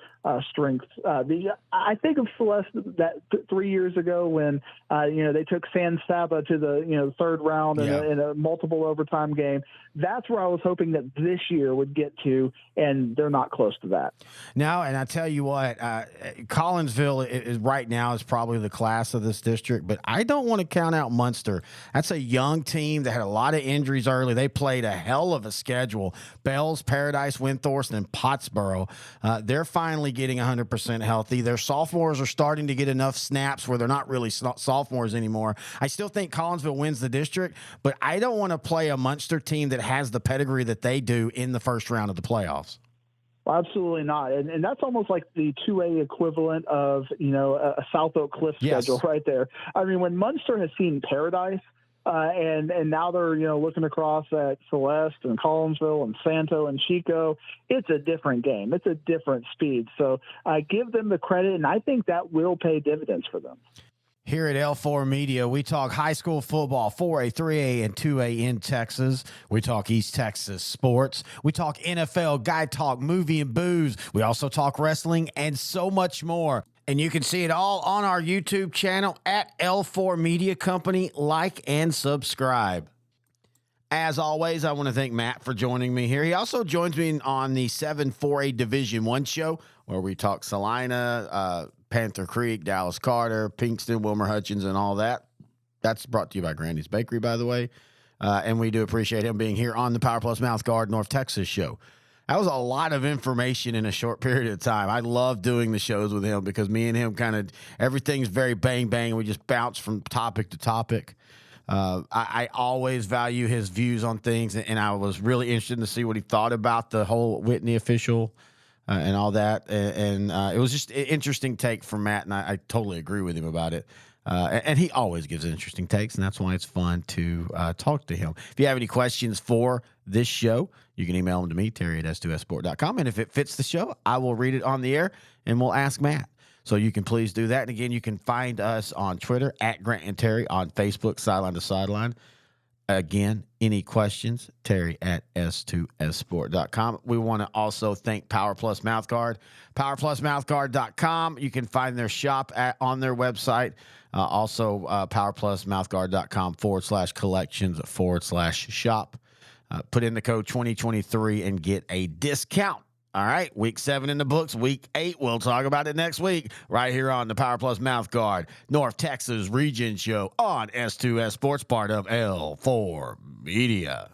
strengths. I think of Celeste that 3 years ago when they took San Saba to the third round in a multiple overtime game. That's where I was hoping that this year would get to, and they're not close to that. No, and I tell you what, Collinsville is right now is probably the class of this district, but I don't want to count out Munster. That's a young team that had a lot of injuries early. They played a hell of a schedule. Bells, Paradise, Windthorst, and Pottsboro. They're finally getting 100% healthy. Their sophomores are starting to get enough snaps where they're not really sophomores anymore. I still think Collinsville wins the district, but I don't want to play a Munster team that has the pedigree that they do in the first round of the playoffs. Well, absolutely not. And that's almost like the 2A equivalent of, a South Oak Cliff schedule right there. I mean, when Munster has seen Paradise, and now they're, looking across at Celeste and Collinsville and Santo and Chico, it's a different game. It's a different speed. So give them the credit, and I think that will pay dividends for them. Here at L4 Media, we talk high school football, 4A, 3A, and 2A in Texas. We talk East Texas sports. We talk NFL, guy talk, movie and booze. We also talk wrestling and so much more. And you can see it all on our YouTube channel at L4 Media Company. Like and subscribe. As always, I want to thank Matt for joining me here. He also joins me on the 7-4A Division I show, where we talk Salina, Panther Creek, Dallas Carter, Pinkston, Wilmer Hutchins, and all that. That's brought to you by Grandy's Bakery, by the way. And we do appreciate him being here on the PowerPlus Mouthguard North Texas show. That was a lot of information in a short period of time. I love doing the shows with him because me and him everything's very bang, bang. We just bounce from topic to topic. I always value his views on things, and I was really interested to see what he thought about the whole Whitney official and all that. And it was just an interesting take from Matt, and I totally agree with him about it. And he always gives interesting takes, and that's why it's fun to talk to him. If you have any questions for this show, you can email them to me, Terry at S2SSport.com. And if it fits the show, I will read it on the air, and we'll ask Matt. So you can please do that. And again, you can find us on Twitter at Grant and Terry, on Facebook, Sideline to Sideline. Again, any questions, Terry at S2SSport.com. We want to also thank PowerPlus Mouthguard, PowerPlusMouthguard.com. You can find their shop on their website. Also, PowerPlusMouthguard.com/collections/shop. Put in the code 2023 and get a discount. All right, week 7 in the books. Week 8, we'll talk about it next week right here on the PowerPlus Mouthguard North Texas Region Show on S2S Sports, part of L4 Media.